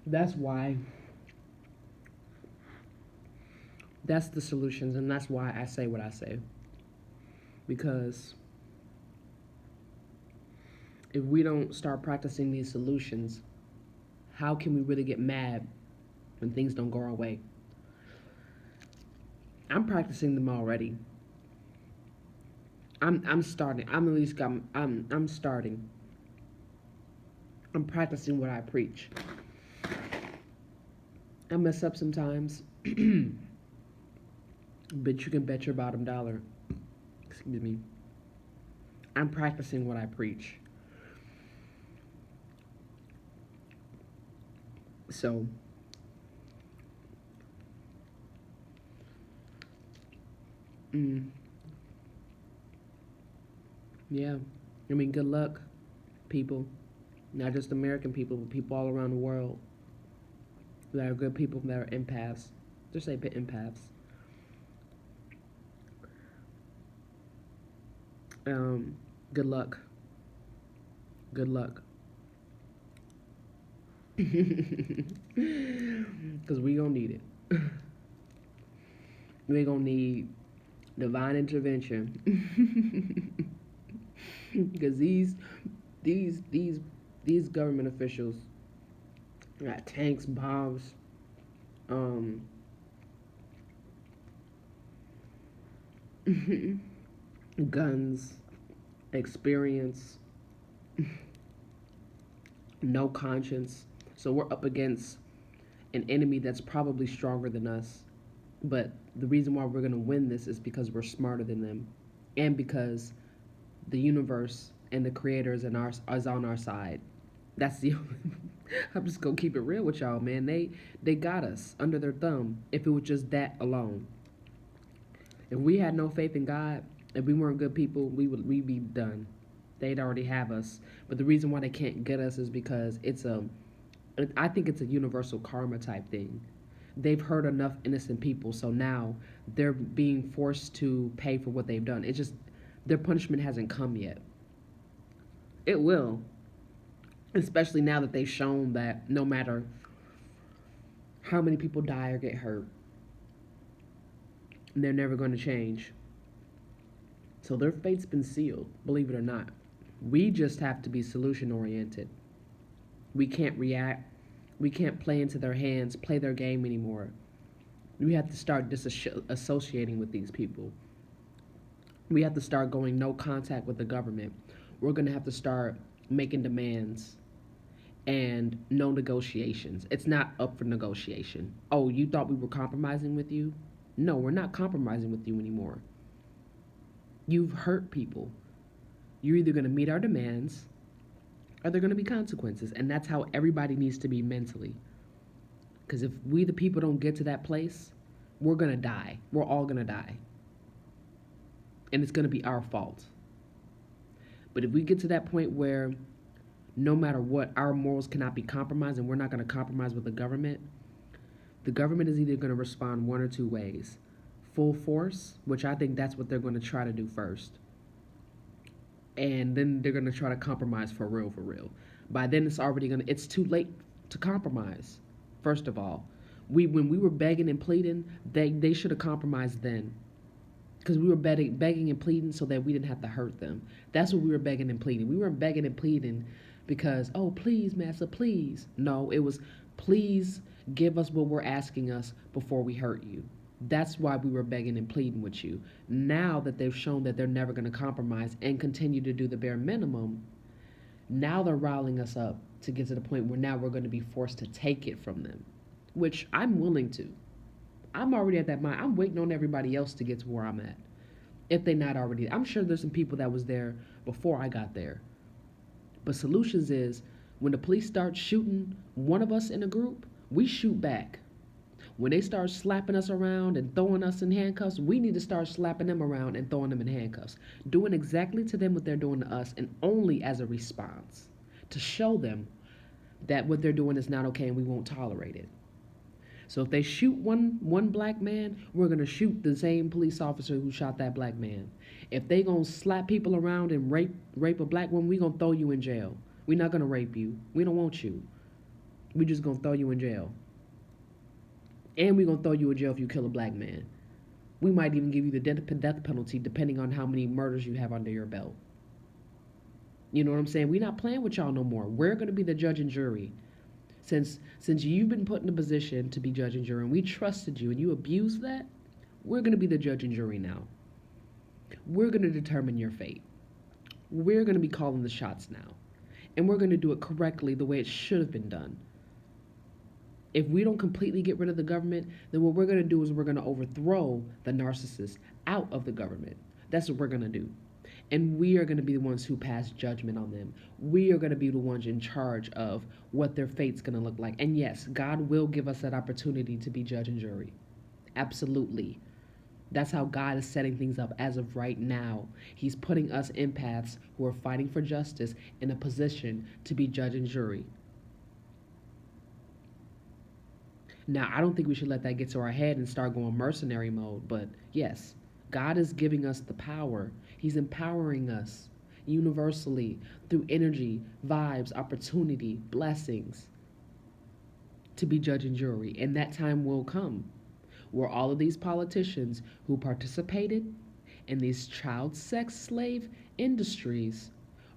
That's why. That's the solutions, and that's why I say what I say. Because if we don't start practicing these solutions, how can we really get mad when things don't go our way? I'm practicing them already. I'm starting. I'm at least I'm starting. I'm practicing what I preach. I mess up sometimes, but you can bet your bottom dollar. Excuse me. I'm practicing what I preach. So Mm, yeah. I mean, good luck, people. Not just American people, but people all around the world that are good people that are empaths. Just say empaths. Um, Good luck. Good luck. Because we gonna need it. We gonna need divine intervention. Because these these these government officials got tanks, bombs, um, guns, experience, no conscience. So we're up against an enemy that's probably stronger than us. But the reason why we're gonna win this is because we're smarter than them, and because the universe and the creator is on our side. That's the. I'm just gonna keep it real with y'all, man. They got us under their thumb. If it was just that alone, if we had no faith in God, if we weren't good people, we'd be done. They'd already have us. But the reason why they can't get us is because I think it's a universal karma type thing. They've hurt enough innocent people, so now they're being forced to pay for what they've done. It's just their punishment hasn't come yet. It will, especially now that they've shown that no matter how many people die or get hurt, they're never going to change. So their fate's been sealed, believe it or not. We just have to be solution oriented. We can't react. We can't play into their hands, play their game anymore. We have to start disassociating with these people. We have to start going no contact with the government. We're going to have to start making demands and no negotiations. It's not up for negotiation. Oh, you thought we were compromising with you? No, we're not compromising with you anymore. You've hurt people. You're either going to meet our demands or there are going to be consequences. And that's how everybody needs to be mentally. Because if we, the people, don't get to that place, we're going to die. We're all going to die. And it's going to be our fault. But if we get to that point where no matter what, our morals cannot be compromised and we're not going to compromise with the government is either going to respond one or two ways. Full force, which I think that's what they're going to try to do first. And then they're going to try to compromise for real, for real. By then it's too late to compromise. First of all, when we were begging and pleading, they should have compromised then. Because we were begging and pleading so that we didn't have to hurt them. That's what we were begging and pleading. We weren't begging and pleading because, oh, please, Master, please. No, it was, please give us what we're asking us before we hurt you. That's why we were begging and pleading with you. Now that they've shown that they're never going to compromise and continue to do the bare minimum, now they're riling us up to get to the point where now we're going to be forced to take it from them, which I'm willing to. I'm already at that mind. I'm waiting on everybody else to get to where I'm at. If they're not already, I'm sure there's some people that was there before I got there. But solutions is when the police start shooting one of us in a group, we shoot back. When they start slapping us around and throwing us in handcuffs, we need to start slapping them around and throwing them in handcuffs. Doing exactly to them what they're doing to us and only as a response to show them that what they're doing is not okay and we won't tolerate it. So if they shoot one black man, we're gonna shoot the same police officer who shot that black man. If they gonna slap people around and rape a black woman, we gonna throw you in jail. We're not gonna rape you. We don't want you. We just gonna throw you in jail. And we gonna throw you in jail if you kill a black man. We might even give you the death penalty depending on how many murders you have under your belt. You know what I'm saying? We're not playing with y'all no more. We're gonna be the judge and jury. Since you've been put in a position to be judge and jury and we trusted you and you abused that, we're going to be the judge and jury now. We're going to determine your fate. We're going to be calling the shots now. And we're going to do it correctly the way it should have been done. If we don't completely get rid of the government, then what we're going to do is we're going to overthrow the narcissists out of the government. That's what we're going to do. And we are going to be the ones who pass judgment on them. We are going to be the ones in charge of what their fate's going to look like. And yes, God will give us that opportunity to be judge and jury. Absolutely. That's how God is setting things up as of right now. He's putting us empaths who are fighting for justice in a position to be judge and jury. Now, I don't think we should let that get to our head and start going mercenary mode, but yes, God is giving us the power. He's empowering us universally through energy, vibes, opportunity, blessings to be judge and jury. And that time will come where all of these politicians who participated in these child sex slave industries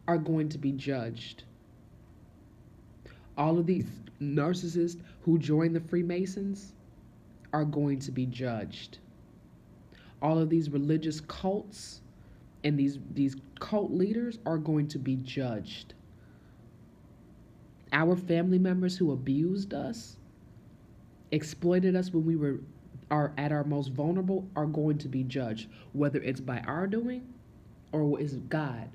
are going to be judged. All of these narcissists who join the Freemasons are going to be judged. All of these religious cults and these cult leaders are going to be judged. Our family members who abused us, exploited us when we were are at our most vulnerable are going to be judged, whether it's by our doing or is God.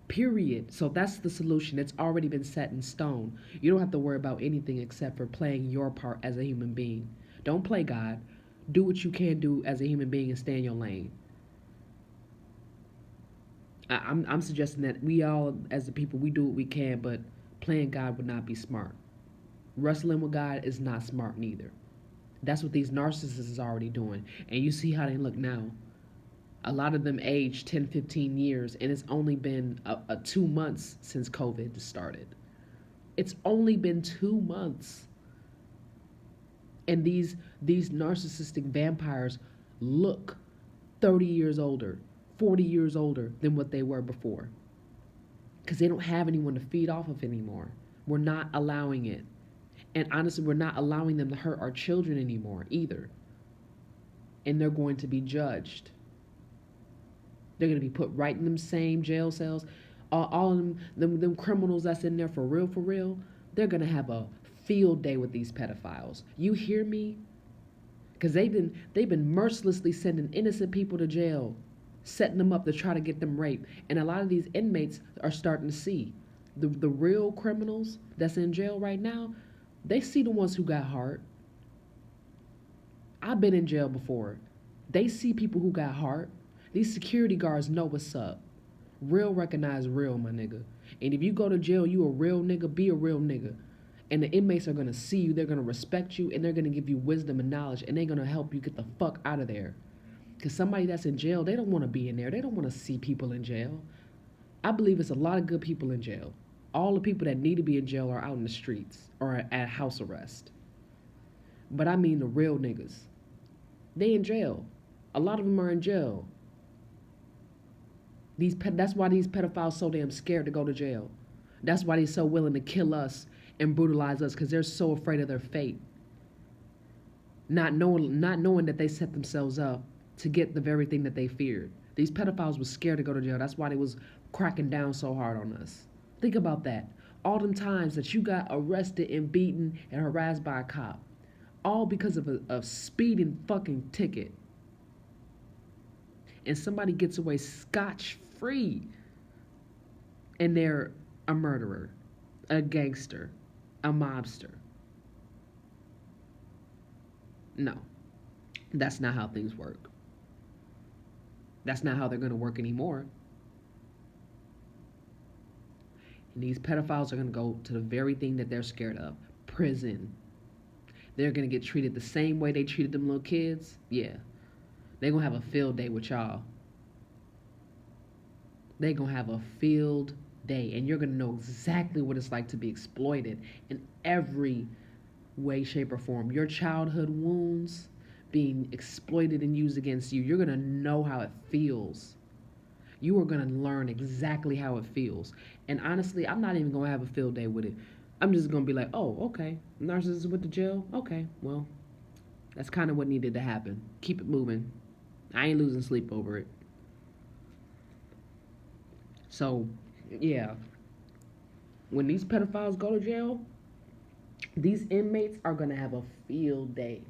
Period. So that's the solution. It's already been set in stone. You don't have to worry about anything except for playing your part as a human being. Don't play God. Do what you can do as a human being and stay in your lane. I'm suggesting that we all, as the people, we do what we can, but playing God would not be smart. Wrestling with God is not smart neither. That's what these narcissists is already doing. And you see how they look now. A lot of them aged 10, 15 years, and it's only been 2 months since COVID started. It's only been 2 months. And these narcissistic vampires look 30 years older, 40 years older than what they were before. Because they don't have anyone to feed off of anymore. We're not allowing it. And honestly, we're not allowing them to hurt our children anymore either. And they're going to be judged. They're going to be put right in them same jail cells. All of them criminals that's in there for real, they're going to have a field day with these pedophiles. You hear me? Because they've been mercilessly sending innocent people to jail, setting them up to try to get them raped. And a lot of these inmates are starting to see the real criminals that's in jail right now. They see the ones who got heart. I've been in jail before. They see people who got heart. These security guards know what's up. Real recognize real, my nigga. And if you go to jail, you a real nigga, be a real nigga. And the inmates are gonna see you, they're gonna respect you, and they're gonna give you wisdom and knowledge, and they're gonna help you get the fuck out of there. Because somebody that's in jail, they don't wanna be in there. They don't wanna see people in jail. I believe it's a lot of good people in jail. All the people that need to be in jail are out in the streets or at house arrest. But I mean the real niggas. They in jail. A lot of them are in jail. That's why these pedophiles so damn scared to go to jail. That's why they're so willing to kill us and brutalize us, because they're so afraid of their fate. Not knowing that they set themselves up to get the very thing that they feared. These pedophiles were scared to go to jail. That's why they was cracking down so hard on us. Think about that. All them times that you got arrested and beaten and harassed by a cop. All because of a speeding fucking ticket. And somebody gets away scotch free. And they're a murderer, a gangster, a mobster. No, that's not how things work. That's not how they're going to work anymore. And these pedophiles are going to go to the very thing that they're scared of, prison. They're going to get treated the same way they treated them little kids. Yeah. They're going to have a field day with y'all. They're going to have a field day. And you're going to know exactly what it's like to be exploited in every way, shape, or form. Your childhood wounds being exploited and used against you. You're going to know how it feels. You are going to learn exactly how it feels. And honestly, I'm not even going to have a field day with it. I'm just going to be like, oh, okay. Narcissist went to jail? Okay, well, that's kind of what needed to happen. Keep it moving. I ain't losing sleep over it. So, yeah. When these pedophiles go to jail, these inmates are going to have a field day.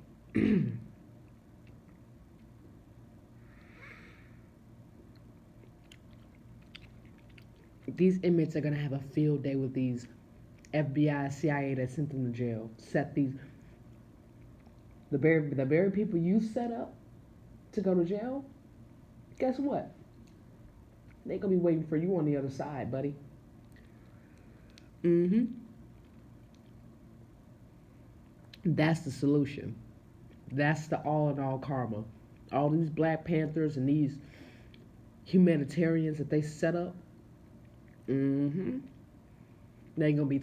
These inmates are going to have a field day with these FBI, CIA that sent them to jail. Set these the very people you set up to go to jail, guess what? They gonna be waiting for you on the other side, buddy. Mm-hmm. That's the solution. That's the all in all karma. All these Black Panthers and these humanitarians that they set up. Mm-hmm. They gonna be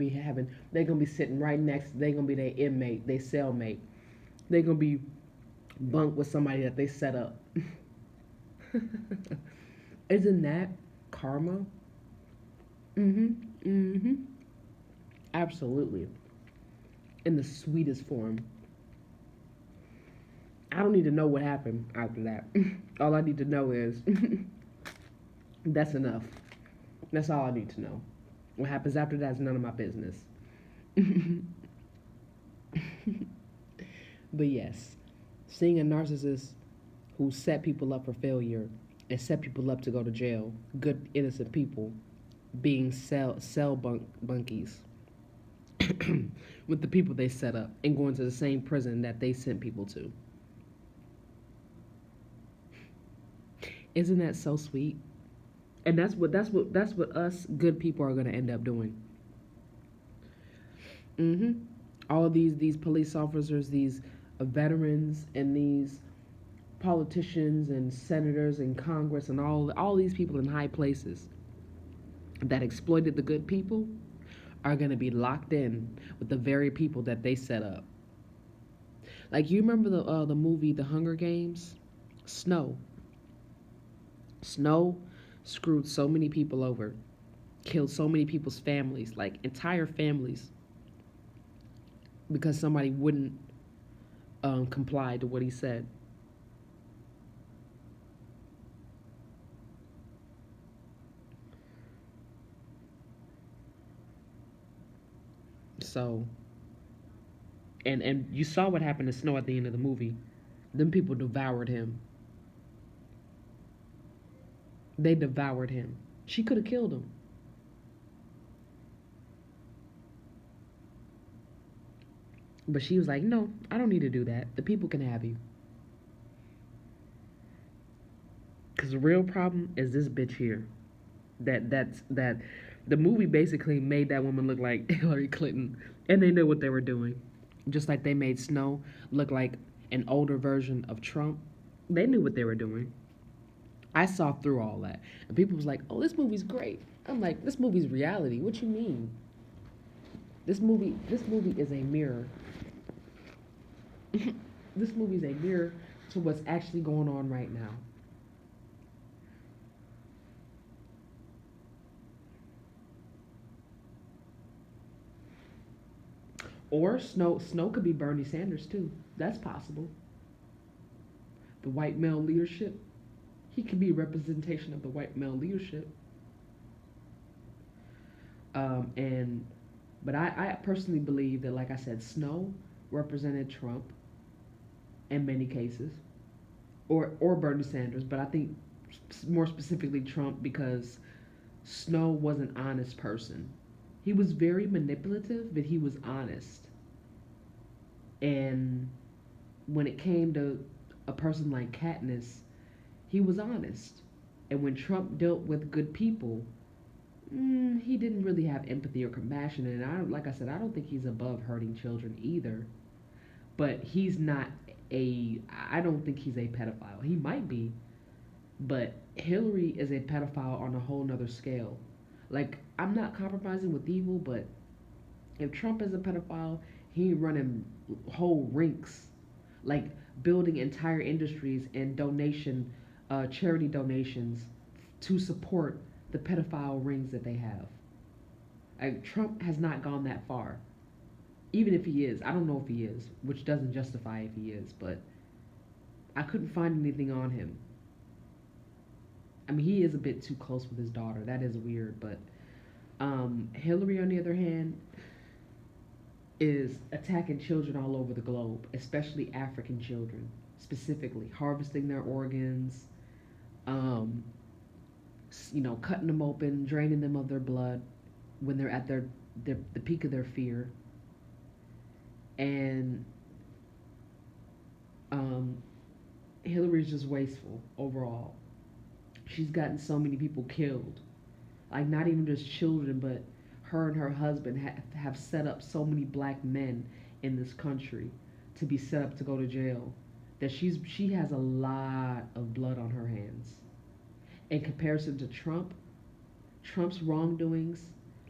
having they gonna be sitting right next. They gonna be their inmate, their cellmate. They gonna be bunked with somebody that they set up. Isn't that karma? Mm-hmm. Mm-hmm. Absolutely. In the sweetest form. I don't need to know what happened after that. All I need to know is that's enough. That's all I need to know. What happens after that is none of my business. But yes, seeing a narcissist who set people up for failure and set people up to go to jail, good innocent people, being bunkies with the people they set up and going to the same prison that they sent people to. Isn't that so sweet? And that's what us good people are going to end up doing. Mm-hmm. All of these police officers, these veterans, and these politicians and senators and Congress and all these people in high places that exploited the good people are going to be locked in with the very people that they set up. Like you remember the movie The Hunger Games? Snow. Snow screwed so many people over, killed so many people's families, like entire families, because somebody wouldn't comply to what he said. So, and you saw what happened to Snow at the end of the movie. Them people devoured him. They devoured him. She could have killed him. But she was like, no, I don't need to do that. The people can have you. Because the real problem is this bitch here. That the movie basically made that woman look like Hillary Clinton, and they knew what they were doing. Just like they made Snow look like an older version of Trump. They knew what they were doing. I saw through all that, and people was like, "Oh, this movie's great." I'm like, "This movie's reality. What you mean? This movie is a mirror. This movie's a mirror to what's actually going on right now." Or Snow could be Bernie Sanders too. That's possible. The white male leadership. He could be a representation of the white male leadership. And but I personally believe that, like I said, Snow represented Trump in many cases, or Bernie Sanders. But I think more specifically Trump, because Snow was an honest person. He was very manipulative, but he was honest. And when it came to a person like Katniss, he was honest. And when Trump dealt with good people, he didn't really have empathy or compassion. And like I said, I don't think he's above hurting children either. But he's not I don't think he's a pedophile. He might be, but Hillary is a pedophile on a whole nother scale. Like, I'm not compromising with evil, but if Trump is a pedophile, he running whole rinks, like building entire industries and charity donations to support the pedophile rings that they have. Like, Trump has not gone that far. Even if he is, I don't know if he is, which doesn't justify if he is, but I couldn't find anything on him. I mean, he is a bit too close with his daughter. That is weird, but Hillary, on the other hand, is attacking children all over the globe, especially African children, specifically harvesting their organs, um, cutting them open, draining them of their blood when they're at the peak of their fear, and um, Hillary's just wasteful overall. She's gotten so many people killed. Like, not even just children, but her and her husband have set up so many black men in this country to be set up to go to jail that she has a lot of blood on her hands. In comparison to Trump, Trump's wrongdoings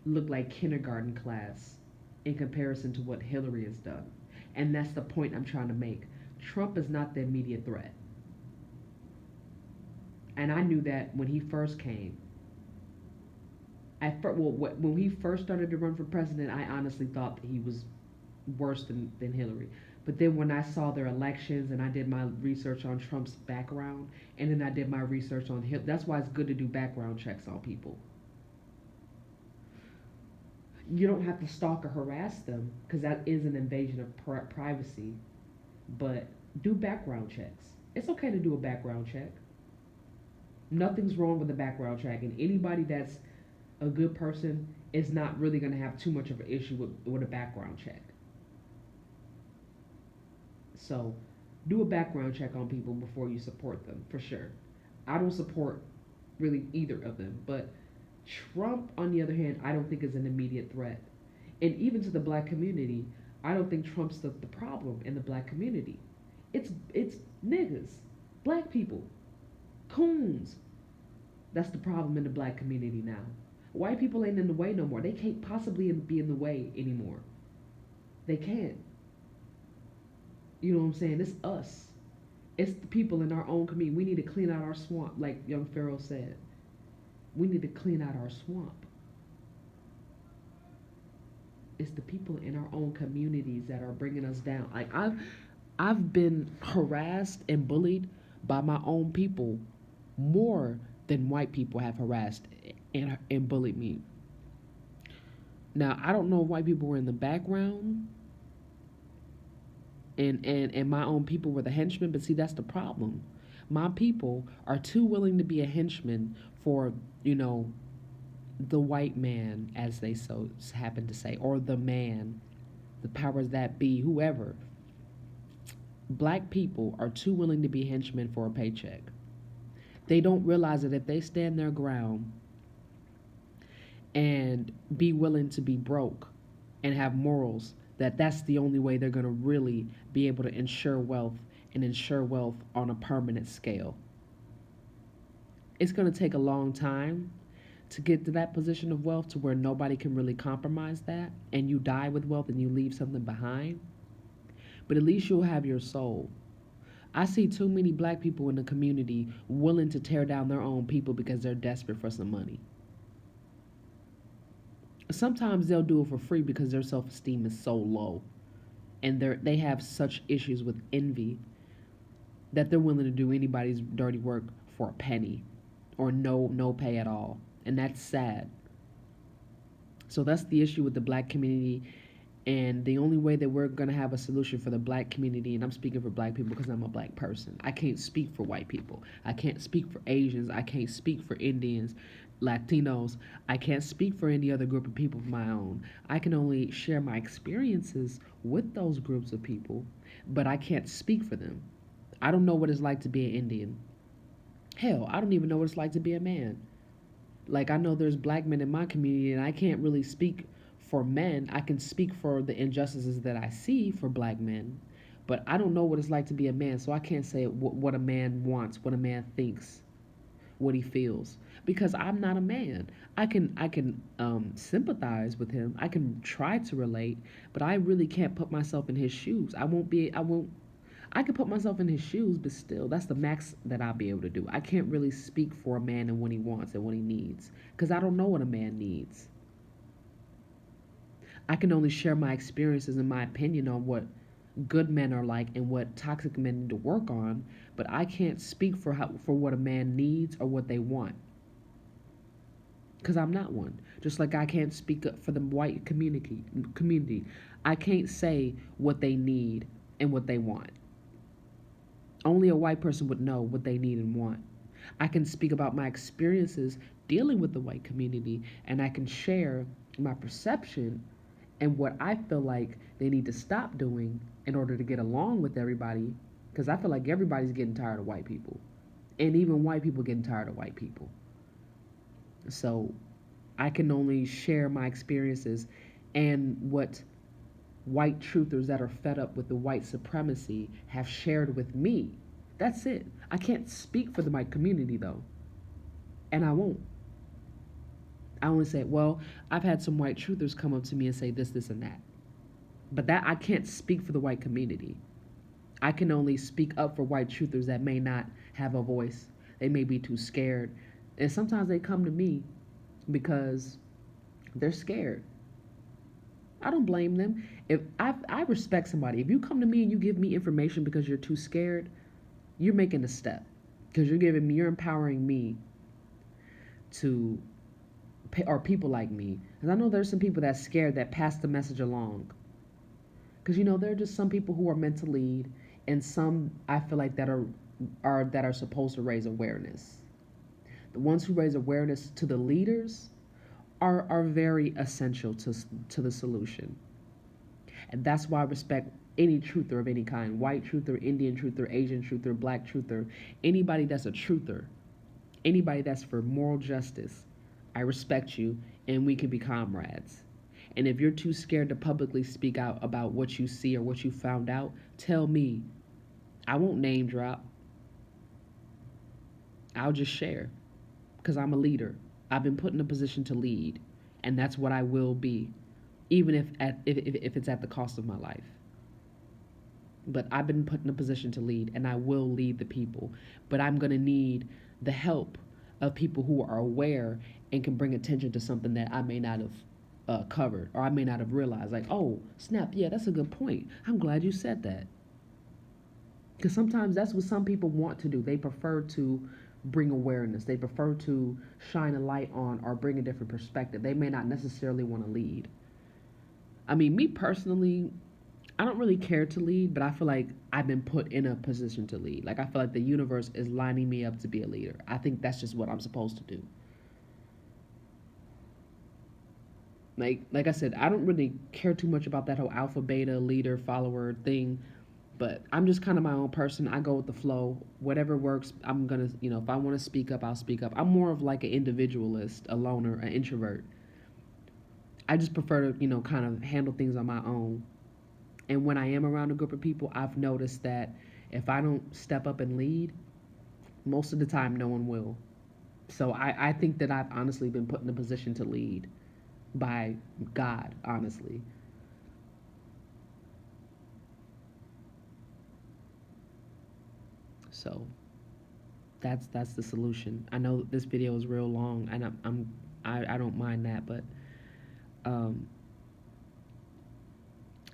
look like kindergarten class in comparison to what Hillary has done. And that's the point I'm trying to make. Trump is not the immediate threat. And I knew that when he first came. When he first started to run for president, I honestly thought that he was worse than Hillary. But then when I saw their elections and I did my research on Trump's background, and then I did my research on him, that's why it's good to do background checks on people. You don't have to stalk or harass them because that is an invasion of privacy. But do background checks. It's okay to do a background check. Nothing's wrong with a background check, and anybody that's a good person is not really going to have too much of an issue with a background check. So do a background check on people before you support them, for sure. I don't support really either of them, but Trump, on the other hand, I don't think is an immediate threat. And even to the black community, I don't think Trump's the problem in the black community. It's niggas, black people, coons. That's the problem in the black community now. White people ain't in the way no more. They can't possibly be in the way anymore. They can't. You know what I'm saying? It's us. It's the people in our own community. We need to clean out our swamp, like young Pharaoh said. We need to clean out our swamp. It's the people in our own communities that are bringing us down. Like I've been harassed and bullied by my own people more than white people have harassed and bullied me. Now I don't know if white people were in the background and my own people were the henchmen, but see that's the problem. My people are too willing to be a henchman for, you know, the white man, as they so happen to say, or the man, the powers that be, whoever. Black people are too willing to be henchmen for a paycheck. They don't realize that if they stand their ground and be willing to be broke and have morals, that's the only way they're going to really be able to ensure wealth and ensure wealth on a permanent scale. It's going to take a long time to get to that position of wealth to where nobody can really compromise that and you die with wealth and you leave something behind. But at least you'll have your soul. I see too many black people in the community willing to tear down their own people because they're desperate for some money. Sometimes they'll do it for free because their self-esteem is so low and they have such issues with envy that they're willing to do anybody's dirty work for a penny or no pay at all. And that's sad. So that's the issue with the black community. And the only way that we're going to have a solution for the black community, and I'm speaking for black people because I'm a black person. I can't speak for white people. I can't speak for Asians. I can't speak for Indians, Latinos. I can't speak for any other group of people of my own. I can only share my experiences with those groups of people, but I can't speak for them. I don't know what it's like to be an Indian. Hell, I don't even know what it's like to be a man. Like, I know there's black men in my community, and I can't really speak for men. I can speak for the injustices that I see for black men, but I don't know what it's like to be a man, so I can't say what a man wants, what a man thinks, what he feels, because I'm not a man. I can sympathize with him. I can try to relate, but I really can't put myself in his shoes. I can put myself in his shoes, but still, that's the max that I'll be able to do. I can't really speak for a man and what he wants and what he needs, because I don't know what a man needs. I can only share my experiences and my opinion on what good men are like and what toxic men need to work on, but I can't speak for what a man needs or what they want. Because I'm not one. Just like I can't speak up for the white community. I can't say what they need and what they want. Only a white person would know what they need and want. I can speak about my experiences dealing with the white community, and I can share my perception and what I feel like they need to stop doing in order to get along with everybody. Because I feel like everybody's getting tired of white people, and even white people getting tired of white people. So I can only share my experiences and what white truthers that are fed up with the white supremacy have shared with me. That's it. I can't speak for the white community though, and I won't. I only say, well, I've had some white truthers come up to me and say this, this, and that. But that I can't speak for the white community. I can only speak up for white truthers that may not have a voice. They may be too scared. And sometimes they come to me because they're scared. I don't blame them. If I respect somebody, if you come to me and you give me information because you're too scared, you're making a step. Because you're empowering me to, or people like me. Because I know there's some people that's scared that pass the message along. Because there are just some people who are meant to lead, and some I feel like that are supposed to raise awareness. The ones who raise awareness to the leaders are very essential to the solution. And that's why I respect any truther of any kind, white truther, Indian truther, Asian truther, black truther, anybody that's a truther, anybody that's for moral justice. I respect you, and we can be comrades. And if you're too scared to publicly speak out about what you see or what you found out, tell me. I won't name drop. I'll just share because I'm a leader. I've been put in a position to lead, and that's what I will be, even if it's at the cost of my life. But I've been put in a position to lead, and I will lead the people. But I'm going to need the help of people who are aware and can bring attention to something that I may not have covered or I may not have realized. Like, oh, snap, yeah, that's a good point. I'm glad you said that. Because sometimes that's what some people want to do. They prefer to bring awareness, they prefer to shine a light on or bring a different perspective. They may not necessarily want to lead. I mean, me personally, I don't really care to lead, but I feel like I've been put in a position to lead. Like I feel like the universe is lining me up to be a leader. I think that's just what I'm supposed to do. Like I said, I don't really care too much about that whole alpha beta leader follower thing, but I'm just kind of my own person. I go with the flow. Whatever works, I'm gonna, if I want to speak up, I'll speak up. I'm more of like an individualist, a loner, an introvert. I just prefer to, kind of handle things on my own. And when I am around a group of people, I've noticed that if I don't step up and lead, most of the time no one will. So I think that I've honestly been put in a position to lead by God, honestly. So that's the solution. I know this video is real long, and I don't mind that, but um,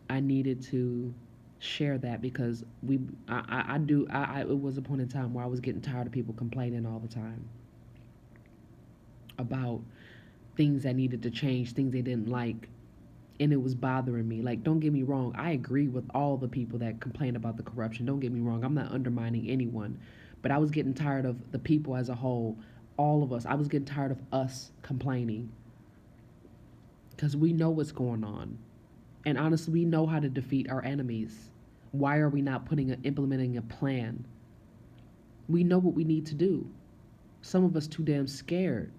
I needed to share that because it was a point in time where I was getting tired of people complaining all the time about things that needed to change, things they didn't like, and it was bothering me. Like, don't get me wrong, I agree with all the people that complain about the corruption. Don't get me wrong, I'm not undermining anyone, but I was getting tired of the people as a whole, all of us. I was getting tired of us complaining because we know what's going on, and honestly, we know how to defeat our enemies. Why are we not implementing a plan? We know what we need to do. Some of us too damn scared.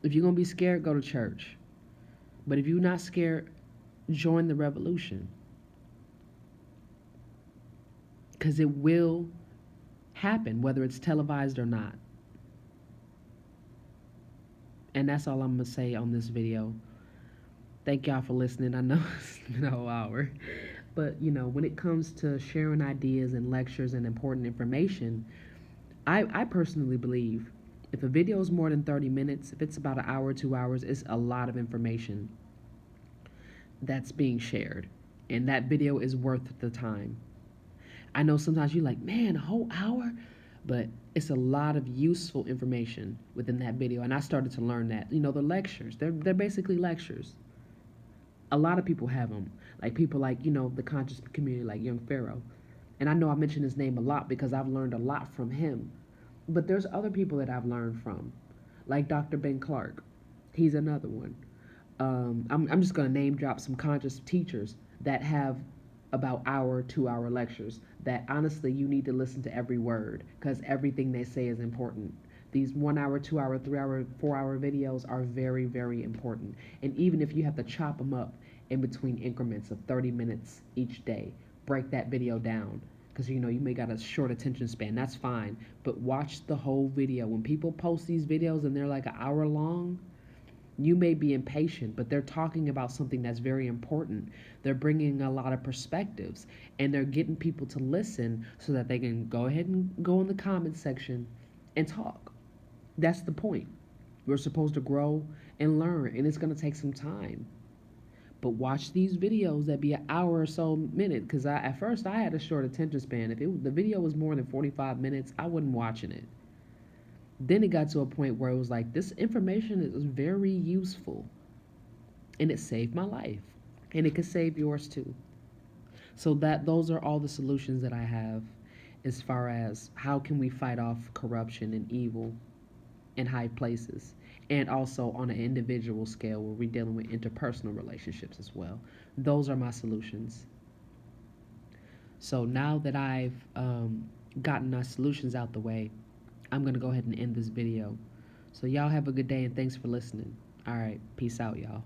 If you're gonna be scared, go to church. But if you're not scared, join the revolution. Because it will happen, whether it's televised or not. And that's all I'm going to say on this video. Thank y'all for listening. I know it's been a whole hour. But, when it comes to sharing ideas and lectures and important information, I personally believe if a video is more than 30 minutes, if it's about an hour, 2 hours, it's a lot of information that's being shared. And that video is worth the time. I know sometimes you're like, man, a whole hour? But it's a lot of useful information within that video. And I started to learn that. The lectures, they're basically lectures. A lot of people have them. Like people like, the conscious community, like Young Pharaoh. And I know I mention his name a lot because I've learned a lot from him. But there's other people that I've learned from, like Dr. Ben Clark. He's another one. I'm just going to name drop some conscious teachers that have about hour, 2 hour lectures that honestly you need to listen to every word because everything they say is important. These 1 hour, 2 hour, 3 hour, 4 hour videos are very, very important. And even if you have to chop them up in between increments of 30 minutes each day, break that video down because you may got a short attention span. That's fine, but watch the whole video. When people post these videos and they're like an hour long, you may be impatient, but they're talking about something that's very important. They're bringing a lot of perspectives and they're getting people to listen so that they can go ahead and go in the comment section and talk. That's the point. We're supposed to grow and learn, and it's going to take some time. But watch these videos that be an hour or so minute, because at first I had a short attention span. If the video was more than 45 minutes, I wasn't watching it. Then it got to a point where it was like, this information is very useful, and it saved my life, and it could save yours too. So those are all the solutions that I have as far as how can we fight off corruption and evil in high places, and also on an individual scale where we're dealing with interpersonal relationships as well. Those are my solutions. So now that I've gotten my solutions out the way, I'm going to go ahead and end this video. So y'all have a good day and thanks for listening. All right, peace out, y'all.